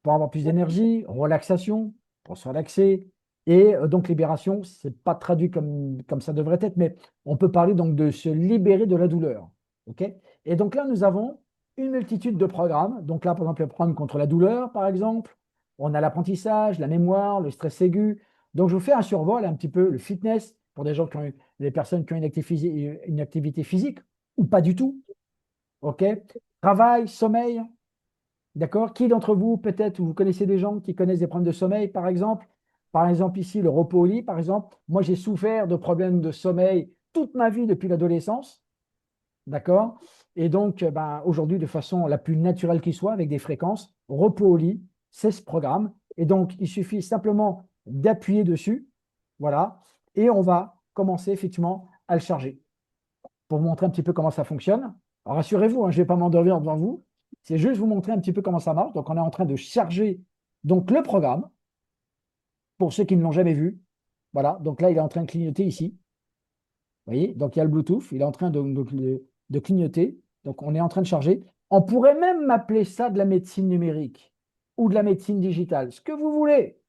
pour avoir plus d'énergie, relaxation, pour se relaxer. Et donc libération, c'est pas traduit comme ça devrait être, mais on peut parler donc de se libérer de la douleur. OK? Et donc là, nous avons une multitude de programmes. Donc là, par exemple, le programme contre la douleur, par exemple. On a l'apprentissage, la mémoire, le stress aigu. Donc je vous fais un survol un petit peu, le fitness pour des gens qui ont, des personnes qui ont une activité physique ou pas du tout. OK? Travail, sommeil, d'accord? Qui d'entre vous, peut-être, vous connaissez des gens qui connaissent des problèmes de sommeil, par exemple? Par exemple, ici, le repos au lit, par exemple. Moi, j'ai souffert de problèmes de sommeil toute ma vie depuis l'adolescence, d'accord? Et donc, ben, aujourd'hui, de façon la plus naturelle qui soit, avec des fréquences, repos au lit, c'est ce programme. Et donc, il suffit simplement d'appuyer dessus, voilà, et on va commencer effectivement à le charger pour vous montrer un petit peu comment ça fonctionne. Alors, rassurez-vous, hein, je ne vais pas m'endormir devant vous. C'est juste vous montrer un petit peu comment ça marche. Donc, on est en train de charger donc, le programme pour ceux qui ne l'ont jamais vu. Voilà, donc là, il est en train de clignoter ici. Vous voyez, donc il y a le Bluetooth, il est en train de clignoter. Donc, on est en train de charger. On pourrait même appeler ça de la médecine numérique ou de la médecine digitale, ce que vous voulez.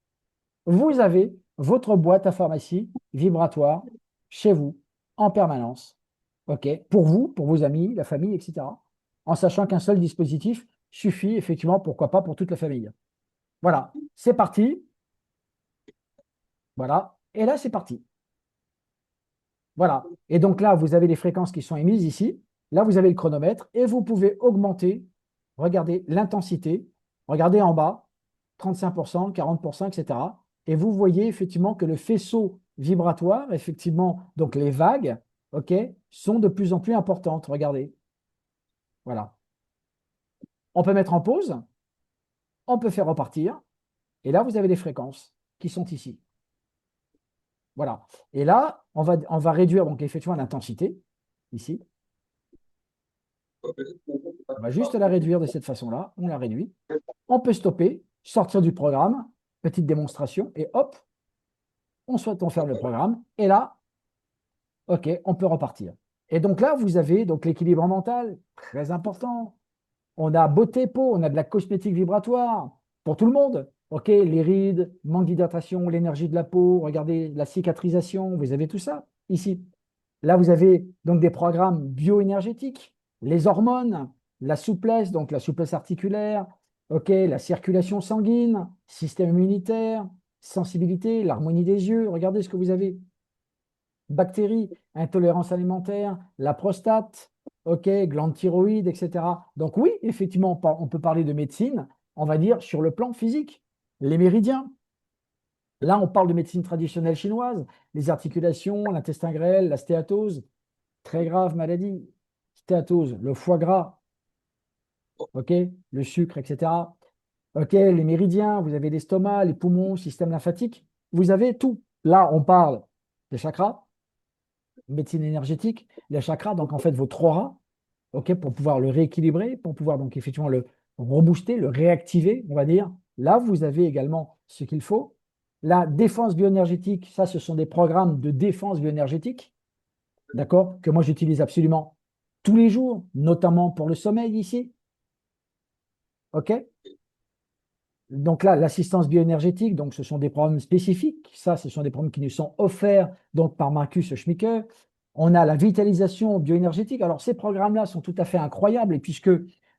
Vous avez votre boîte à pharmacie vibratoire chez vous en permanence. OK? Pour vous, pour vos amis, la famille, etc. En sachant qu'un seul dispositif suffit, effectivement, pourquoi pas pour toute la famille. Voilà, c'est parti. Voilà. Et là, c'est parti. Voilà. Et donc là, vous avez les fréquences qui sont émises ici. Là, vous avez le chronomètre et vous pouvez augmenter, regardez l'intensité. Regardez en bas, 35%, 40%, etc. Et vous voyez effectivement que le faisceau vibratoire, effectivement, donc les vagues, OK, sont de plus en plus importantes. Regardez. Voilà. On peut mettre en pause, on peut faire repartir. Et là, vous avez les fréquences qui sont ici. Voilà. Et là, on va réduire donc effectivement l'intensité ici. On va juste la réduire de cette façon-là. On la réduit. On peut stopper, sortir du programme, petite démonstration, et hop, on ferme le programme. Et là, OK, on peut repartir. Et donc là, vous avez donc l'équilibre mental, très important. On a beauté peau, on a de la cosmétique vibratoire pour tout le monde. OK, les rides, manque d'hydratation, l'énergie de la peau, regardez la cicatrisation, vous avez tout ça ici. Là, vous avez donc des programmes bioénergétiques, les hormones, la souplesse, donc la souplesse articulaire, OK, la circulation sanguine, système immunitaire, sensibilité, l'harmonie des yeux. Regardez ce que vous avez. Bactéries, intolérance alimentaire, la prostate, OK, glande thyroïde, etc. Donc oui, effectivement, on peut parler de médecine, on va dire, sur le plan physique. Les méridiens. Là, on parle de médecine traditionnelle chinoise, les articulations, l'intestin grêle, la stéatose, très grave maladie. Stéatose, le foie gras, OK, le sucre, etc. OK, les méridiens, vous avez l'estomac, les poumons, système lymphatique, vous avez tout. Là, on parle des chakras, médecine énergétique, les chakras, donc en fait votre aura, OK, pour pouvoir le rééquilibrer, pour pouvoir donc effectivement le rebooster, le réactiver, on va dire. Là, vous avez également ce qu'il faut. La défense bioénergétique, ça, ce sont des programmes de défense bioénergétique, d'accord, que moi j'utilise absolument tous les jours, notamment pour le sommeil ici. OK? Donc là, l'assistance bioénergétique, donc ce sont des programmes spécifiques. Ça, ce sont des programmes qui nous sont offerts donc par Marcus Schmicke. On a la vitalisation bioénergétique. Alors, ces programmes-là sont tout à fait incroyables, et puisque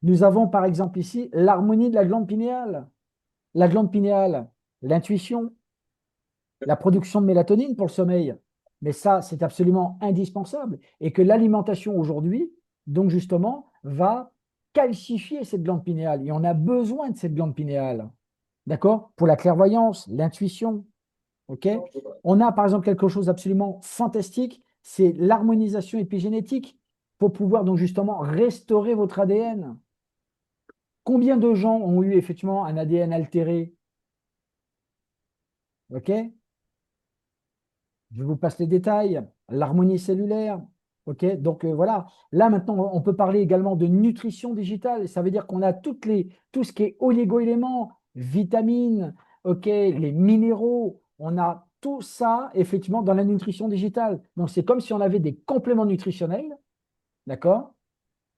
nous avons par exemple ici l'harmonie de la glande pinéale. La glande pinéale, l'intuition, la production de mélatonine pour le sommeil. Mais ça, c'est absolument indispensable. Et que l'alimentation aujourd'hui, donc justement, va calcifier cette glande pinéale. Et on a besoin de cette glande pinéale. D'accord? Pour la clairvoyance, l'intuition. OK? On a par exemple quelque chose d'absolument fantastique, c'est l'harmonisation épigénétique pour pouvoir donc justement restaurer votre ADN. Combien de gens ont eu effectivement un ADN altéré? OK? Je vous passe les détails. L'harmonie cellulaire. OK? Donc voilà. Là maintenant, on peut parler également de nutrition digitale. Ça veut dire qu'on a tout ce qui est oligo-éléments, vitamines, OK, les minéraux. On a tout ça effectivement dans la nutrition digitale. Donc c'est comme si on avait des compléments nutritionnels, d'accord?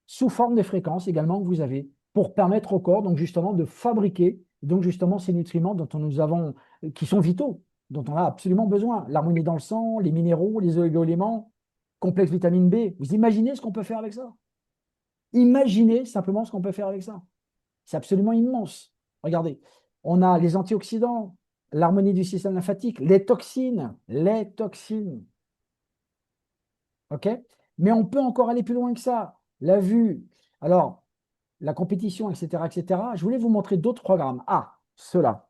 Sous forme de fréquences également que vous avez pour permettre au corps donc justement de fabriquer donc justement ces nutriments dont nous avons, qui sont vitaux, dont on a absolument besoin. L'harmonie dans le sang, les minéraux, les oligo-éléments, complexe vitamine B. Vous imaginez ce qu'on peut faire avec ça? Imaginez simplement ce qu'on peut faire avec ça. C'est absolument immense. Regardez, on a les antioxydants, l'harmonie du système lymphatique, les toxines, les toxines. OK? Mais on peut encore aller plus loin que ça. La vue, alors, la compétition, etc., etc. Je voulais vous montrer d'autres programmes. Ah, cela.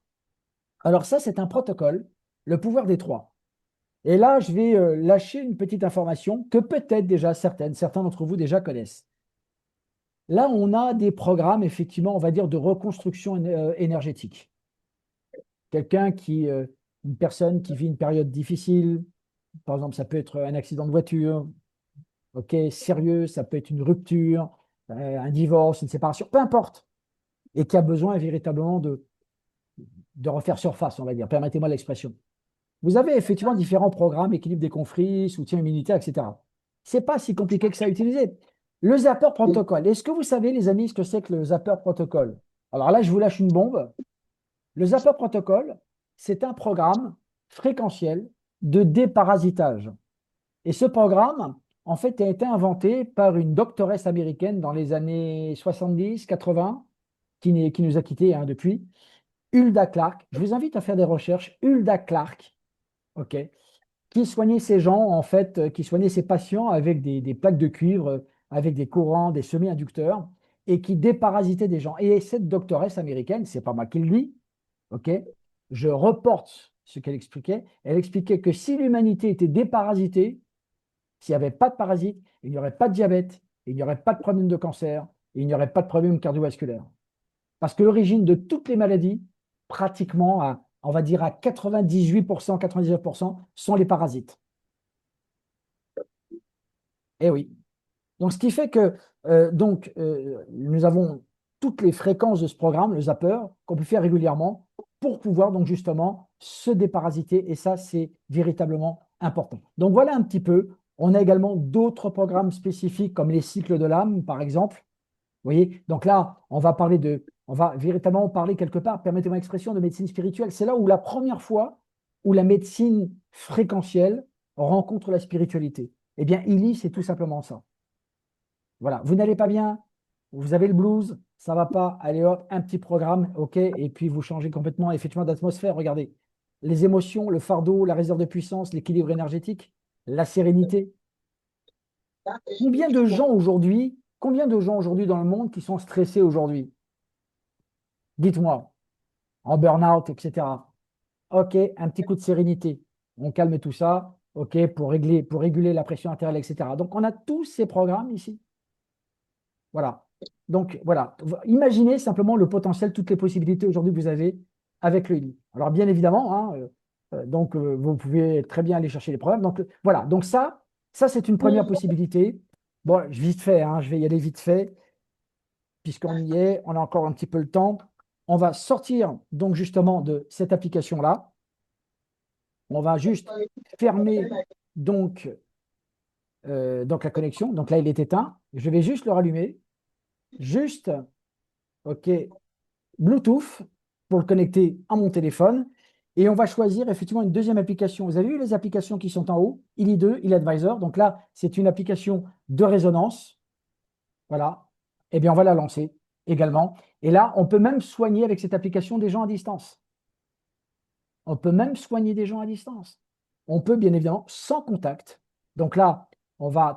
Alors ça, c'est un protocole, le pouvoir des trois. Et là, je vais lâcher une petite information que peut-être déjà certains d'entre vous déjà connaissent. Là, on a des programmes, effectivement, on va dire, de reconstruction énergétique. Une personne qui vit une période difficile, par exemple, ça peut être un accident de voiture, ok, sérieux, ça peut être une rupture, un divorce, une séparation, peu importe, et qui a besoin véritablement de refaire surface, on va dire, permettez-moi l'expression. Vous avez effectivement différents programmes, équilibre des conflits, soutien immunitaire, etc. C'est pas si compliqué que ça à utiliser. Le Zapper Protocol. Est-ce que vous savez, les amis, ce que c'est que le Zapper Protocol? Alors là, je vous lâche une bombe. Le Zapper Protocol, c'est un programme fréquentiel de déparasitage. Et ce programme, en fait, a été inventé par une doctoresse américaine dans les années 70-80, qui nous a quittés hein, depuis, Hulda Clark. Je vous invite à faire des recherches. Hulda Clark, ok, qui soignait ces gens, en fait, qui soignait ces patients avec des plaques de cuivre, avec des courants, des semi-inducteurs, et qui déparasitait des gens. Et cette doctoresse américaine, c'est pas moi qui le dis, ok, je reporte ce qu'elle expliquait. Elle expliquait que si l'humanité était déparasitée, s'il n'y avait pas de parasites, il n'y aurait pas de diabète, il n'y aurait pas de problème de cancer, et il n'y aurait pas de problème cardiovasculaire. Parce que l'origine de toutes les maladies, pratiquement, on va dire à 98%, 99%, sont les parasites. Eh oui. Donc, ce qui fait que nous avons toutes les fréquences de ce programme, le zapper, qu'on peut faire régulièrement pour pouvoir donc justement se déparasiter. Et ça, c'est véritablement important. Donc, voilà un petit peu. On a également d'autres programmes spécifiques comme les cycles de l'âme, par exemple. Vous voyez? Donc là, on va véritablement parler quelque part, permettez-moi l'expression, de médecine spirituelle. C'est là où la première fois où la médecine fréquentielle rencontre la spiritualité. Eh bien, ILI, c'est tout simplement ça. Voilà, vous n'allez pas bien, vous avez le blues, ça va pas, allez hop, un petit programme, ok, et puis vous changez complètement effectivement d'atmosphère. Regardez, les émotions, le fardeau, la réserve de puissance, l'équilibre énergétique, la sérénité. Combien de gens aujourd'hui dans le monde qui sont stressés aujourd'hui? Dites-moi, en burn-out, etc. Ok, un petit coup de sérénité. On calme tout ça, ok, pour réguler la pression artérielle, etc. Donc, on a tous ces programmes ici. Voilà. Donc, voilà. Imaginez simplement le potentiel, toutes les possibilités aujourd'hui que vous avez avec le lit. Alors, bien évidemment, hein, vous pouvez très bien aller chercher les programmes. Donc, voilà. Donc, ça c'est une première possibilité. Bon, vite fait, hein, je vais y aller vite fait, puisqu'on y est, on a encore un petit peu le temps. On va sortir donc justement de cette application-là. On va juste fermer donc, donc la connexion. Donc là, il est éteint. Je vais juste le rallumer. Juste, OK, Bluetooth pour le connecter à mon téléphone. Et on va choisir effectivement une deuxième application. Vous avez vu les applications qui sont en haut? ILI2, ILI Advisor. Donc là, c'est une application de résonance. Voilà. Eh bien, on va la lancer également. Et là, on peut même soigner avec cette application des gens à distance. On peut même soigner des gens à distance. On peut, bien évidemment, sans contact. Donc là,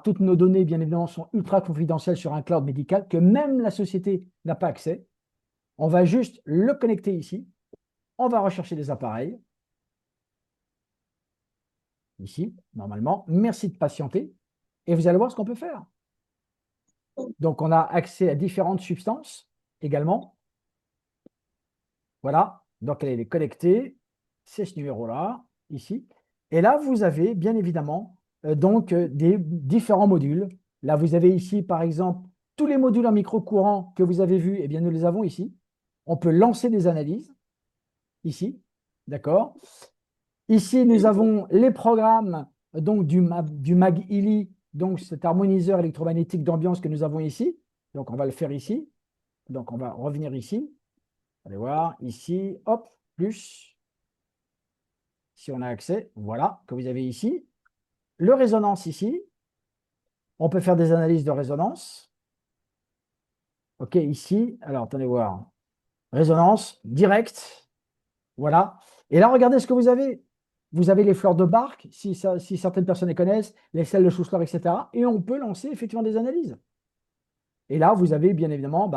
toutes nos données, bien évidemment, sont ultra confidentielles sur un cloud médical que même la société n'a pas accès. On va juste le connecter ici. On va rechercher des appareils. Ici, normalement. Merci de patienter. Et vous allez voir ce qu'on peut faire. Donc, on a accès à différentes substances également. Voilà. Donc, elle est connectée. C'est ce numéro-là, ici. Et là, vous avez bien évidemment des différents modules. Là, vous avez ici, par exemple, tous les modules en micro-courant que vous avez vus, eh bien, nous les avons ici. On peut lancer des analyses, ici, d'accord? Ici, nous avons les programmes donc, du MAG-ILI, donc cet harmoniseur électromagnétique d'ambiance que nous avons ici. Donc, on va le faire ici. Donc, on va revenir ici. Allez voir, ici, hop, plus. Si on a accès, voilà, que vous avez ici. Le résonance ici. On peut faire des analyses de résonance. OK, ici. Alors, attendez voir. Résonance directe. Voilà. Et là, regardez ce que vous avez. Vous avez les fleurs de Bach, si certaines personnes les connaissent, les sels de Schussler, etc. Et on peut lancer effectivement des analyses. Et là, vous avez bien évidemment,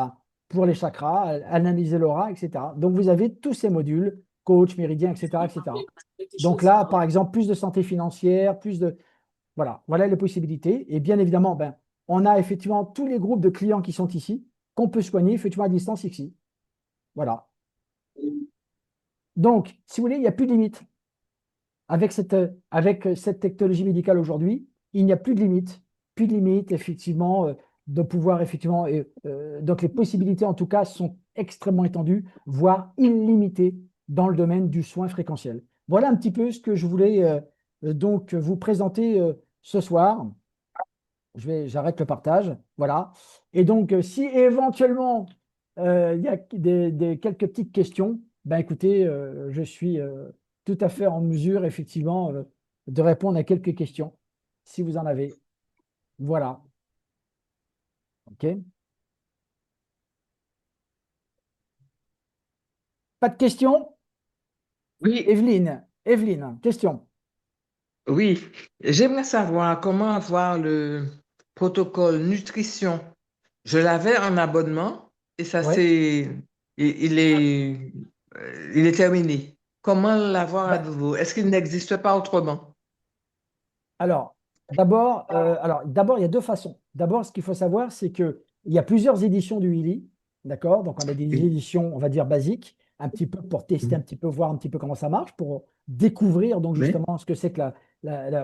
pour les chakras, analyser l'aura, etc. Donc, vous avez tous ces modules, coach, méridien, etc., etc. Donc là, par exemple, plus de santé financière, plus de... Voilà les possibilités. Et bien évidemment, on a effectivement tous les groupes de clients qui sont ici, qu'on peut soigner effectivement à distance ici. Voilà. Donc, si vous voulez, il n'y a plus de limite. Avec cette technologie médicale aujourd'hui, il n'y a plus de limite. Plus de limite, effectivement. de pouvoir effectivement, donc les possibilités en tout cas sont extrêmement étendues, voire illimitées dans le domaine du soin fréquentiel. Voilà un petit peu ce que je voulais donc vous présenter ce soir. J'arrête le partage. Voilà. Et donc, si éventuellement il y a quelques petites questions, ben écoutez, je suis tout à fait en mesure, effectivement, de répondre à quelques questions, si vous en avez. Voilà. OK. Pas de questions? Oui, Evelyne, question. oui. J'aimerais savoir comment avoir le protocole nutrition. Je l'avais en abonnement et ça Oui. c'est, il est terminé. Comment l'avoir à Ben, nouveau? Est-ce qu'il n'existe pas autrement? Alors, d'abord, il y a deux façons. D'abord, ce qu'il faut savoir, c'est qu'il y a plusieurs éditions du Willy, d'accord? Donc, on a des Oui. éditions, on va dire, basiques, un petit peu pour tester, un petit peu, voir un petit peu comment ça marche, pour découvrir, donc, Oui. justement, ce que c'est que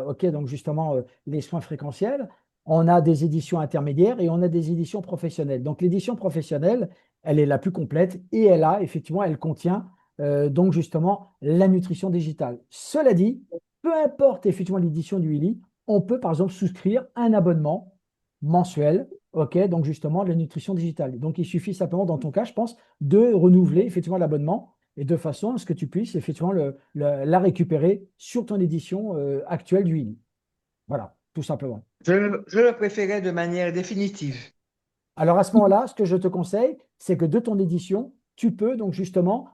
OK, donc, justement, les soins fréquentiels. On a des éditions intermédiaires et on a des éditions professionnelles. Donc, l'édition professionnelle, elle est la plus complète et effectivement, elle contient, donc, justement, la nutrition digitale. Cela dit, peu importe effectivement l'édition du Willy, on peut par exemple souscrire un abonnement mensuel, ok, donc justement de la nutrition digitale. Donc il suffit simplement, dans ton cas, je pense, de renouveler effectivement l'abonnement et de façon à ce que tu puisses effectivement la récupérer sur ton édition actuelle du Willy. Voilà, tout simplement. Je le préférais de manière définitive. Alors à ce moment-là, ce que je te conseille, c'est que de ton édition, tu peux donc justement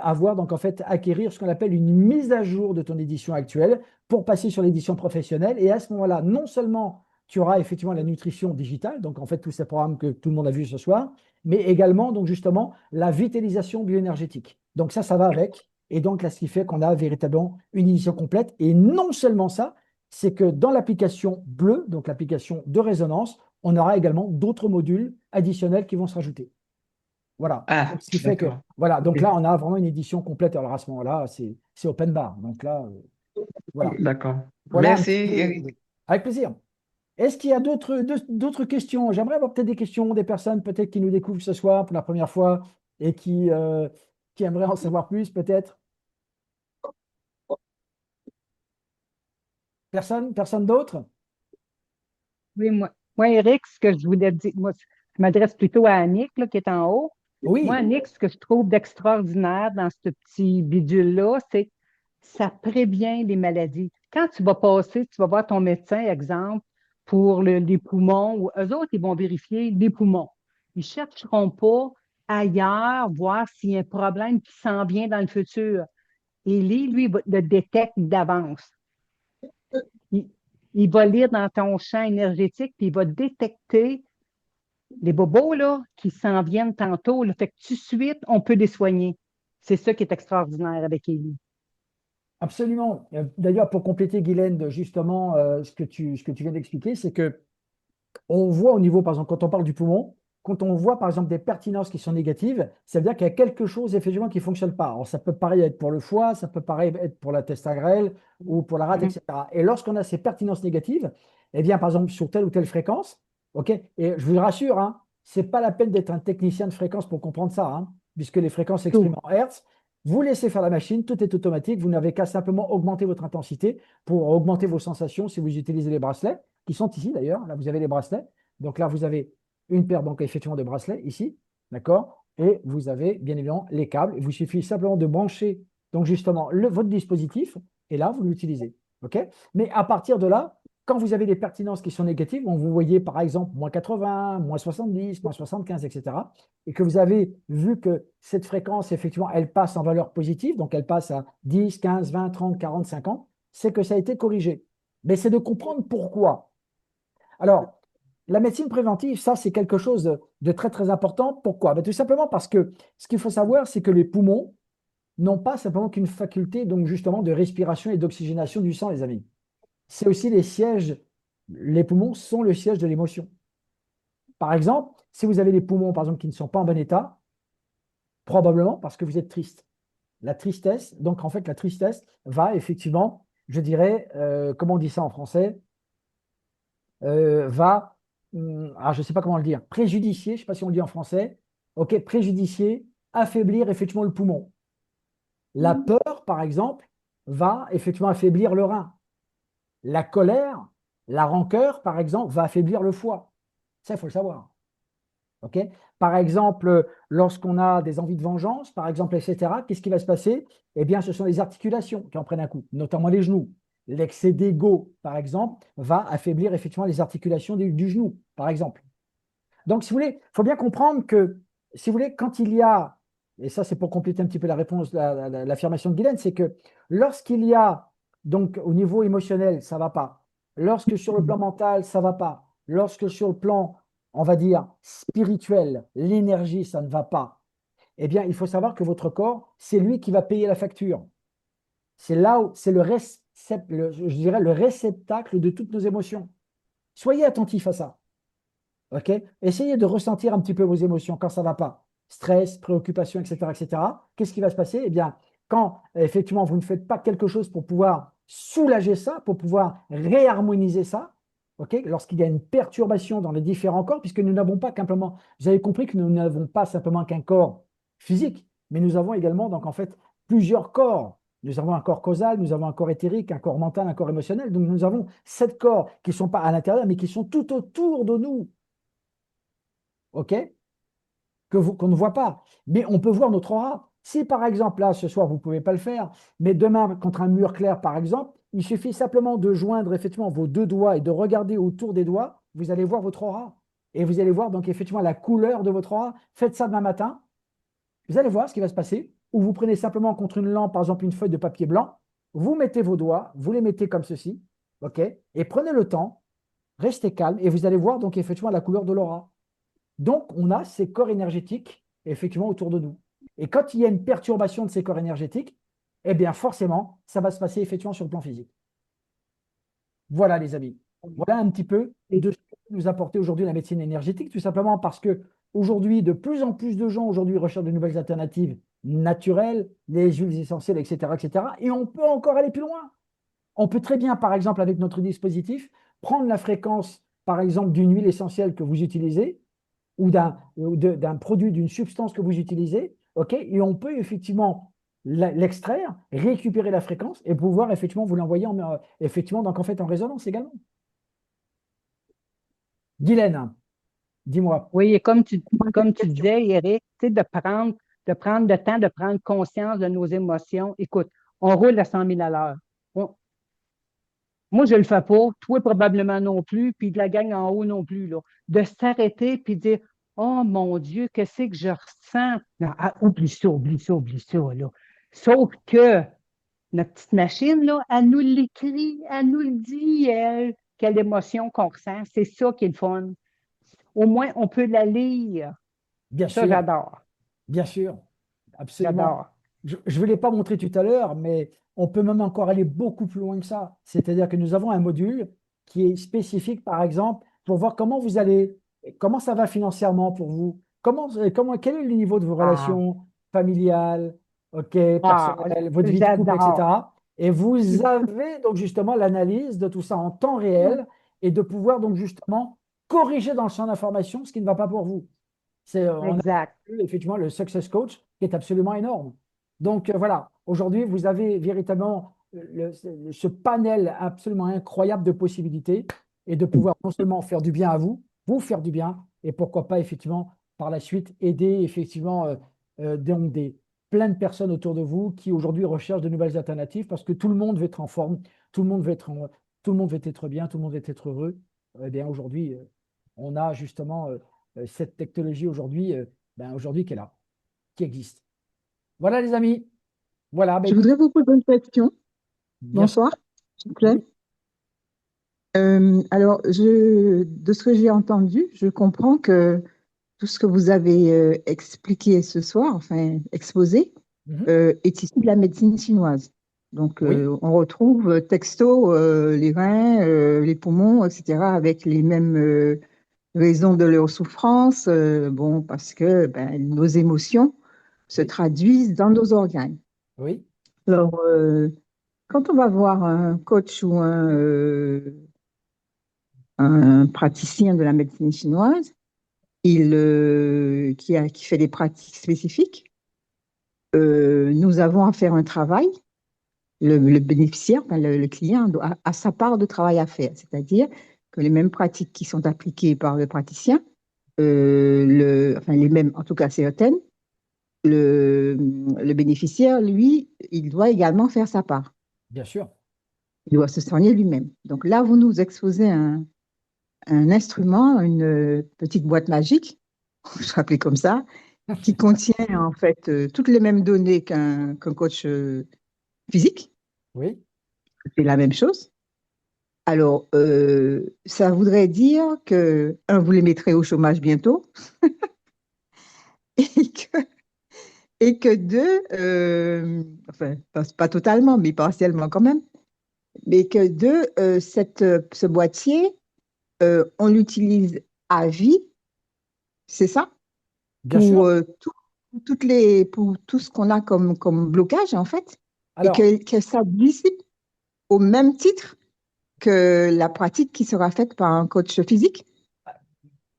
avoir, donc en fait, acquérir ce qu'on appelle une mise à jour de ton édition actuelle pour passer sur l'édition professionnelle. Et à ce moment-là, non seulement tu auras effectivement la nutrition digitale, donc en fait tous ces programmes que tout le monde a vus ce soir, mais également donc justement la vitalisation bioénergétique. Donc ça va avec. Et donc là, ce qui fait qu'on a véritablement une édition complète. Et non seulement ça, c'est que dans l'application bleue, donc l'application de résonance, on aura également d'autres modules additionnels qui vont se rajouter. Voilà. Ah, Donc, ce qui fait que, d'accord. voilà. Ok. Donc là, on a vraiment une édition complète. Alors à ce moment-là, c'est open bar. Donc là, voilà. D'accord. Voilà un Merci, petit peu. Eric. Avec plaisir. Est-ce qu'il y a d'autres questions? J'aimerais avoir peut-être des questions des personnes peut-être qui nous découvrent ce soir pour la première fois et qui aimeraient en savoir plus, peut-être. Personne? Personne d'autre? Oui, moi, Eric, ce que je voulais dire, moi, je m'adresse plutôt à Annick, là, qui est en haut. Moi, Oui. Annick, ce que je trouve d'extraordinaire dans ce petit bidule-là, c'est que ça prévient les maladies. Quand tu vas passer, tu vas voir ton médecin, exemple, pour les poumons, ou eux autres, ils vont vérifier les poumons. Ils ne chercheront pas ailleurs, voir s'il y a un problème qui s'en vient dans le futur. Et lui, le détecte d'avance. Il, il va lire dans ton champ énergétique, puis il va détecter les bobos là, qui s'en viennent tantôt. Là. Fait que tout de suite, on peut les soigner. C'est ça qui est extraordinaire avec Élie. Absolument. D'ailleurs, pour compléter, Guylaine, justement, ce que tu viens d'expliquer, c'est que on voit au niveau, par exemple, quand on parle du poumon, quand on voit, par exemple, des pertinences qui sont négatives, ça veut dire qu'il y a quelque chose, effectivement, qui ne fonctionne pas. Alors, ça peut pareil être pour le foie, ça peut pareil être pour la testa grêle ou pour la rate, Mhm. etc. Et lorsqu'on a ces pertinences négatives, eh bien, par exemple, sur telle ou telle fréquence, OK, et je vous rassure, hein, ce n'est pas la peine d'être un technicien de fréquence pour comprendre ça, hein, puisque les fréquences Tout. s'expriment en Hertz. Vous laissez faire la machine, tout est automatique, vous n'avez qu'à simplement augmenter votre intensité pour augmenter vos sensations si vous utilisez les bracelets, qui sont ici d'ailleurs. Là, vous avez les bracelets. Donc là, vous avez une paire donc, effectivement de bracelets ici, d'accord? Et vous avez bien évidemment les câbles. Il vous suffit simplement de brancher donc justement votre dispositif et là, vous l'utilisez. OK? Mais à partir de là, quand vous avez des pertinences qui sont négatives, donc vous voyez par exemple -80, -70, -75, etc., et que vous avez vu que cette fréquence, effectivement, elle passe en valeur positive, donc elle passe à 10, 15, 20, 30, 40, 50, c'est que ça a été corrigé. Mais c'est de comprendre pourquoi. Alors, la médecine préventive, ça, c'est quelque chose de très, très important. Pourquoi? Ben, tout simplement parce que ce qu'il faut savoir, c'est que les poumons n'ont pas simplement qu'une faculté, donc justement, de respiration et d'oxygénation du sang, les amis. C'est aussi les sièges, les poumons sont le siège de l'émotion. Par exemple, si vous avez des poumons, par exemple, qui ne sont pas en bon état, probablement parce que vous êtes triste. La tristesse, donc en fait, la tristesse va effectivement, je dirais, comment on dit ça en français, va je ne sais pas comment le dire, préjudicier, je ne sais pas si on le dit en français, ok, préjudicier, affaiblir effectivement le poumon. La peur, par exemple, va effectivement affaiblir le rein. La colère, la rancœur, par exemple, va affaiblir le foie. Ça, il faut le savoir. Ok. Par exemple, lorsqu'on a des envies de vengeance, par exemple, etc., qu'est-ce qui va se passer? Eh bien, ce sont les articulations qui en prennent un coup, notamment les genoux. L'excès d'ego, par exemple, va affaiblir effectivement les articulations du genou, par exemple. Donc, si vous voulez, il faut bien comprendre que, si vous voulez, quand il y a, et ça c'est pour compléter un petit peu la réponse, l'affirmation de Guylaine, c'est que lorsqu'il y a, donc au niveau émotionnel, ça ne va pas, lorsque sur le plan mental, ça ne va pas, lorsque sur le plan, on va dire, spirituel, l'énergie, ça ne va pas, eh bien, il faut savoir que votre corps, c'est lui qui va payer la facture. C'est là où, c'est je dirais, le réceptacle de toutes nos émotions. Soyez attentifs à ça. Ok. Essayez de ressentir un petit peu vos émotions quand ça ne va pas. Stress, préoccupation, etc., etc. Qu'est-ce qui va se passer? Eh bien, quand effectivement vous ne faites pas quelque chose pour pouvoir soulager ça, pour pouvoir réharmoniser ça, ok, lorsqu'il y a une perturbation dans les différents corps, puisque nous n'avons pas simplement, vous avez compris que nous n'avons pas simplement qu'un corps physique, mais nous avons également donc en fait plusieurs corps. Nous avons un corps causal, nous avons un corps éthérique, un corps mental, un corps émotionnel. Donc nous avons 7 corps qui ne sont pas à l'intérieur, mais qui sont tout autour de nous. OK? Qu'on ne voit pas. Mais on peut voir notre aura. Si par exemple, là, ce soir, vous ne pouvez pas le faire, mais demain, contre un mur clair, par exemple, il suffit simplement de joindre effectivement vos 2 doigts et de regarder autour des doigts, vous allez voir votre aura. Et vous allez voir donc effectivement la couleur de votre aura. Faites ça demain matin, vous allez voir ce qui va se passer. Ou vous prenez simplement contre une lampe, par exemple une feuille de papier blanc, vous mettez vos doigts, vous les mettez comme ceci, OK? Et prenez le temps, restez calme, et vous allez voir donc effectivement la couleur de l'aura. Donc, on a ces corps énergétiques, effectivement, autour de nous. Et quand il y a une perturbation de ces corps énergétiques, eh bien, forcément, ça va se passer effectivement sur le plan physique. Voilà, les amis. Voilà un petit peu de ce que peut nous apporter aujourd'hui la médecine énergétique, tout simplement parce que aujourd'hui, de plus en plus de gens aujourd'hui recherchent de nouvelles alternatives naturelles, les huiles essentielles, etc., etc. Et on peut encore aller plus loin. On peut très bien, par exemple, avec notre dispositif, prendre la fréquence, par exemple, d'une huile essentielle que vous utilisez, ou d'un produit, d'une substance que vous utilisez, ok, et on peut effectivement l'extraire, récupérer la fréquence et pouvoir effectivement vous l'envoyer effectivement donc en fait en résonance également. Guylaine, dis-moi. Oui, et comme tu disais, Eric, tu sais, de prendre le temps de prendre conscience de nos émotions. Écoute, on roule à 100 000 à l'heure. Moi, je le fais pas. Toi, probablement non plus. Puis de la gang en haut non plus, là. De s'arrêter puis de dire, oh mon Dieu, qu'est-ce que je ressens? Non, oublie ça, oublie ça, oublie ça, là. Sauf que notre petite machine, là, elle nous l'écrit, elle nous le dit, elle, quelle émotion qu'on ressent. C'est ça qui est le fun. Au moins, on peut la lire. Bien Ça, sûr, j'adore. bien sûr, absolument. J'adore. Je ne vous l'ai pas montré tout à l'heure, mais on peut même encore aller beaucoup plus loin que ça. C'est-à-dire que nous avons un module qui est spécifique, par exemple, pour voir comment vous allez, comment ça va financièrement pour vous, quel est le niveau de vos Ah, relations familiales, ok, ah, personnelles, votre vie de couple, j'adore. etc. Et vous avez donc justement l'analyse de tout ça en temps réel et de pouvoir donc justement corriger dans le champ d'information ce qui ne va pas pour vous. On a Exact. effectivement le Success Coach qui est absolument énorme. Donc voilà, aujourd'hui, vous avez véritablement ce panel absolument incroyable de possibilités et de pouvoir non seulement faire du bien à vous, vous faire du bien, et pourquoi pas effectivement par la suite aider effectivement donc plein de personnes autour de vous qui aujourd'hui recherchent de nouvelles alternatives parce que tout le monde veut être en forme, tout le monde veut tout le monde veut être bien, tout le monde veut être heureux. Eh bien aujourd'hui, on a justement cette technologie aujourd'hui qui est là, qui existe. Voilà les amis. Voilà, bah, Je écoute, voudrais vous poser une question. bien sûr. Bonsoir, s'il vous plaît. Oui. Alors, de ce que j'ai entendu, je comprends que tout ce que vous avez expliqué ce soir, enfin exposé, Mhm. est issu de la médecine chinoise. Donc, Oui, on retrouve texto les reins, les poumons, etc., avec les mêmes raisons de leur souffrance, bon, parce que ben, nos émotions se oui, traduisent dans nos organes. oui, Alors, quand on va voir un coach ou un praticien de la médecine chinoise, qui fait des pratiques spécifiques. Nous avons à faire un travail. Le bénéficiaire, enfin, le client, a sa part de travail à faire. C'est-à-dire que les mêmes pratiques qui sont appliquées par le praticien, enfin les mêmes, en tout cas certaines, le bénéficiaire, lui, il doit également faire sa part. Bien sûr. Il doit se soigner lui-même. Donc là, vous nous exposez un instrument, une petite boîte magique, je rappelle comme ça, qui contient en fait toutes les mêmes données qu'un coach physique. Oui. C'est la même chose. Alors, ça voudrait dire que, un, vous les mettrez au chômage bientôt, et que, et que deux, enfin, pas totalement, mais partiellement quand même, mais que deux, ce boîtier, on l'utilise à vie, c'est ça, Bien pour, sûr. pour tout ce qu'on a comme blocage, en fait, et Alors, que ça dissipe au même titre que la pratique qui sera faite par un coach physique.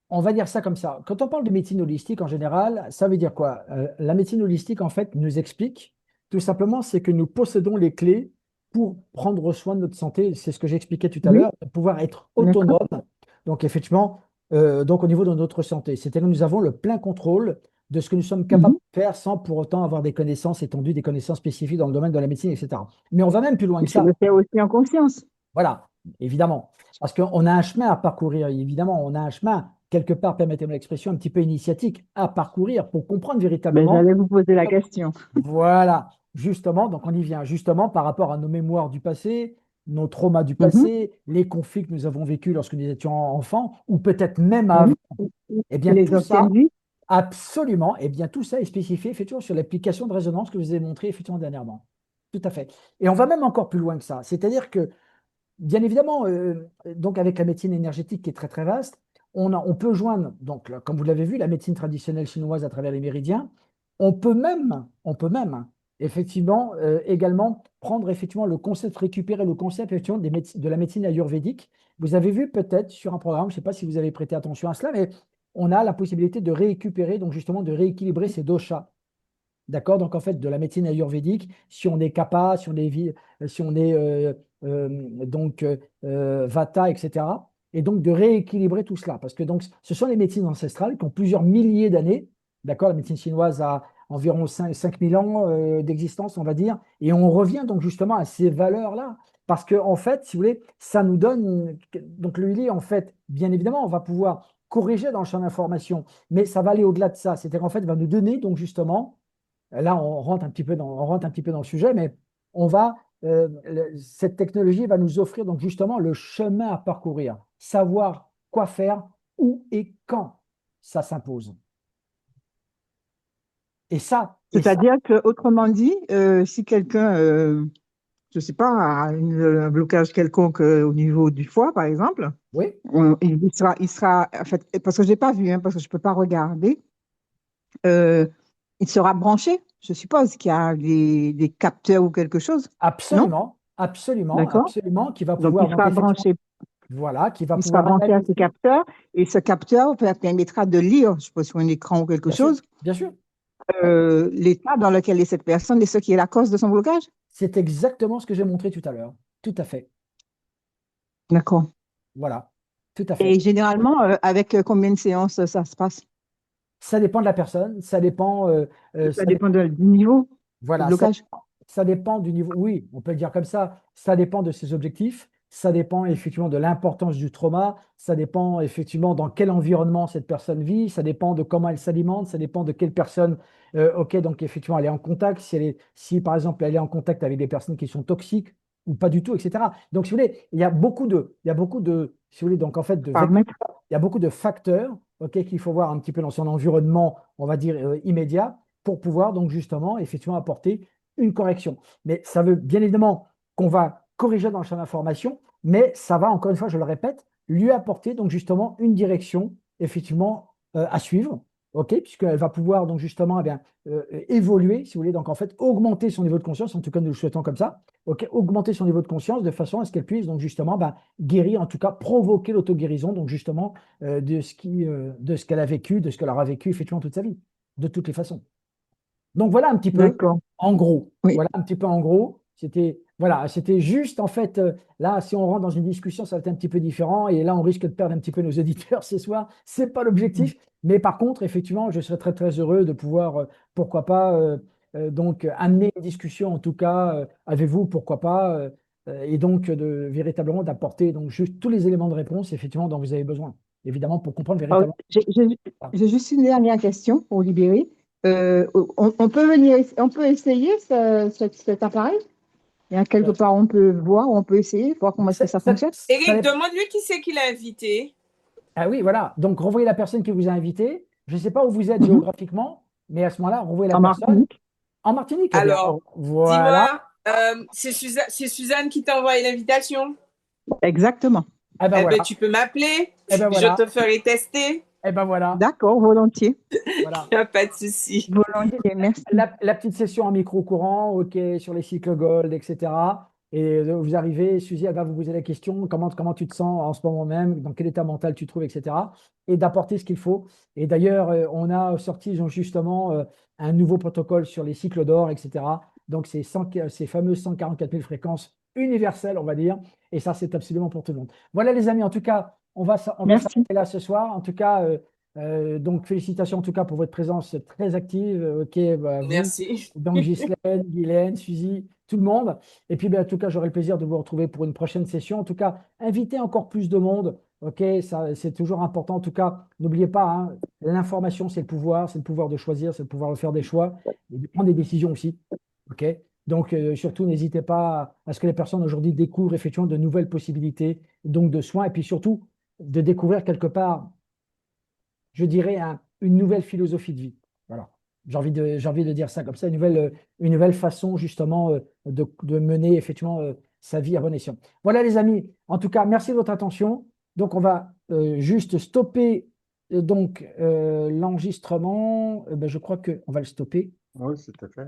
on va dire ça comme ça. Quand on parle de médecine holistique en général, ça veut dire quoi? La médecine holistique, en fait, nous explique tout simplement, c'est que nous possédons les clés pour prendre soin de notre santé. C'est ce que j'expliquais tout à Oui, l'heure, de pouvoir être d'accord. autonome. Donc, effectivement, donc au niveau de notre santé, c'est-à-dire que nous avons le plein contrôle de ce que nous sommes capables Mhm. de faire sans pour autant avoir des connaissances étendues, des connaissances spécifiques dans le domaine de la médecine, etc. Mais on va même plus loin Il que faut ça. le faire aussi en conscience. Voilà, évidemment. Parce qu'on a un chemin à parcourir, évidemment. On a un chemin, quelque part, permettez-moi l'expression, un petit peu initiatique à parcourir pour comprendre Ben, véritablement. j'allais vous poser la question. Voilà, justement, donc on y vient, justement, par rapport à nos mémoires du passé, nos traumas du Mhm. passé, les conflits que nous avons vécus lorsque nous étions enfants, ou peut-être même avant. Oui. Eh bien, Les tout anciennes ça, vies. absolument, eh bien, tout ça est spécifié, effectivement, sur l'application de résonance que je vous ai montré, effectivement, dernièrement. Tout à fait. Et on va même encore plus loin que ça. C'est-à-dire que bien évidemment, donc avec la médecine énergétique qui est très très vaste, on peut joindre, donc là, comme vous l'avez vu, la médecine traditionnelle chinoise à travers les méridiens. On peut même effectivement également prendre effectivement le concept, récupérer le concept effectivement de la médecine ayurvédique. Vous avez vu peut-être sur un programme, je ne sais pas si vous avez prêté attention à cela, mais on a la possibilité de récupérer, donc justement de rééquilibrer ces doshas. D'accord? Donc, en fait, de la médecine ayurvédique, si on est kapha, si on est donc vata, etc. Et donc, de rééquilibrer tout cela. Parce que donc, ce sont les médecines ancestrales qui ont plusieurs milliers d'années. D'accord? La médecine chinoise a environ 5000 ans d'existence, on va dire. Et on revient donc justement à ces valeurs-là. Parce que, en fait, si vous voulez, ça nous donne. Donc, le Lili, en fait, bien évidemment, on va pouvoir corriger dans le champ d'information. Mais ça va aller au-delà de ça. C'est-à-dire qu'en fait, va nous donner donc justement là, on rentre un petit peu dans le sujet, mais cette technologie va nous offrir donc justement le chemin à parcourir, savoir quoi faire, où et quand ça s'impose. Et ça, C'est-à-dire que, autrement dit, si quelqu'un, je ne sais pas, a un blocage quelconque au niveau du foie, par exemple, oui, en fait, parce que je n'ai pas vu, hein, parce que je ne peux pas regarder, euh, il sera branché. Je suppose qu'il y a des capteurs ou quelque chose, non? absolument, absolument, D'accord? absolument, qui va Donc, pouvoir donc effectivement, voilà, qui va il sera pouvoir branché à ce analyser, capteur, et ce capteur permettra de lire, je suppose, sur un écran ou quelque bien sûr, chose, bien sûr. Ouais. l'état dans lequel est cette personne et ce qui est la cause de son blocage. C'est exactement ce que j'ai montré tout à l'heure. Tout à fait. D'accord. Voilà, tout à fait. Et généralement, avec combien de séances ça se passe? Ça dépend de la personne, ça dépend, Ça dépend du niveau de voilà, blocage. ça dépend du niveau. Oui, on peut le dire comme ça. Ça dépend de ses objectifs. Ça dépend effectivement de l'importance du trauma. Ça dépend effectivement dans quel environnement cette personne vit. Ça dépend de comment elle s'alimente. Ça dépend de quelle personne. Ok, donc effectivement, elle est en contact. Si par exemple, elle est en contact avec des personnes qui sont toxiques ou pas du tout, etc. Donc, si vous voulez, si vous voulez, donc en fait, Paramètres. il y a beaucoup de facteurs, ok, qu'il faut voir un petit peu dans son environnement, on va dire immédiat pour pouvoir donc justement effectivement apporter une correction. Mais ça veut bien évidemment qu'on va corriger dans le champ d'information, mais ça va, encore une fois, je le répète, lui apporter donc justement une direction effectivement à suivre ok, puisqu'elle va pouvoir donc justement eh bien, évoluer, si vous voulez, donc en fait augmenter son niveau de conscience, en tout cas nous le souhaitons comme ça, ok, augmenter son niveau de conscience de façon à ce qu'elle puisse donc justement ben, guérir, en tout cas provoquer l'auto-guérison, donc justement de ce qu'elle a vécu, de ce qu'elle aura vécu effectivement toute sa vie, de toutes les façons. Donc voilà un petit peu, D'accord. en gros. Oui. Voilà un petit peu en gros. C'était juste en fait, là, si on rentre dans une discussion, ça va être un petit peu différent. Et là, on risque de perdre un petit peu nos auditeurs ce soir. C'est pas l'objectif. Mais par contre, effectivement, je serais très très heureux de pouvoir, pourquoi pas, donc amener une discussion en tout cas avec vous, pourquoi pas, et donc de véritablement d'apporter donc juste tous les éléments de réponse effectivement dont vous avez besoin, évidemment pour comprendre Alors, véritablement. j'ai juste une dernière question pour libérer. On peut on peut essayer cet appareil? Et quelque part, on peut voir, on peut essayer, voir comment est-ce que ça fonctionne. Eric, demande-lui qui c'est qui l'a invité. Ah oui, voilà. Donc, renvoyez la personne qui vous a invité. Je ne sais pas où vous êtes Mhm. géographiquement, mais à ce moment-là, renvoyez la En personne. Martinique. En Martinique, eh bien, Alors, voilà. dis-moi, c'est Suzanne qui t'a envoyé l'invitation? Exactement. Eh ben Eh voilà. ben, tu peux m'appeler. Eh ben Je voilà. te ferai tester. Eh ben voilà. D'accord, volontiers. Voilà. Il n'y a pas de souci. Volontiers, merci. La petite session en micro-courant, OK, sur les cycles Gold, etc. Et vous arrivez, Suzy, elle va vous poser la question, comment tu te sens en ce moment même, dans quel état mental tu te trouves, etc. Et d'apporter ce qu'il faut. Et d'ailleurs, on a sorti justement un nouveau protocole sur les cycles d'or, etc. Donc, ces fameuses 144 000 fréquences universelles, on va dire. Et ça, c'est absolument pour tout le monde. Voilà, les amis, en tout cas, on va Merci. s'arrêter là ce soir. En tout cas, donc, félicitations en tout cas pour votre présence très active. OK, bah, vous, Merci. donc Ghislaine, Guylaine, Suzy, tout le monde. Et puis, ben, en tout cas, j'aurai le plaisir de vous retrouver pour une prochaine session. En tout cas, invitez encore plus de monde. OK, ça, c'est toujours important. En tout cas, n'oubliez pas, hein, l'information, c'est le pouvoir de choisir, c'est le pouvoir de faire des choix et de prendre des décisions aussi. OK, donc, surtout, n'hésitez pas à ce que les personnes aujourd'hui découvrent effectivement de nouvelles possibilités donc de soins et puis surtout de découvrir quelque part, je dirais, une nouvelle philosophie de vie. Voilà. J'ai envie de dire ça comme ça, une nouvelle façon justement de mener effectivement sa vie à bon escient. Voilà les amis, en tout cas, merci de votre attention. Donc on va juste stopper l'enregistrement. Ben, je crois qu'on va le stopper. Oui, c'était fait.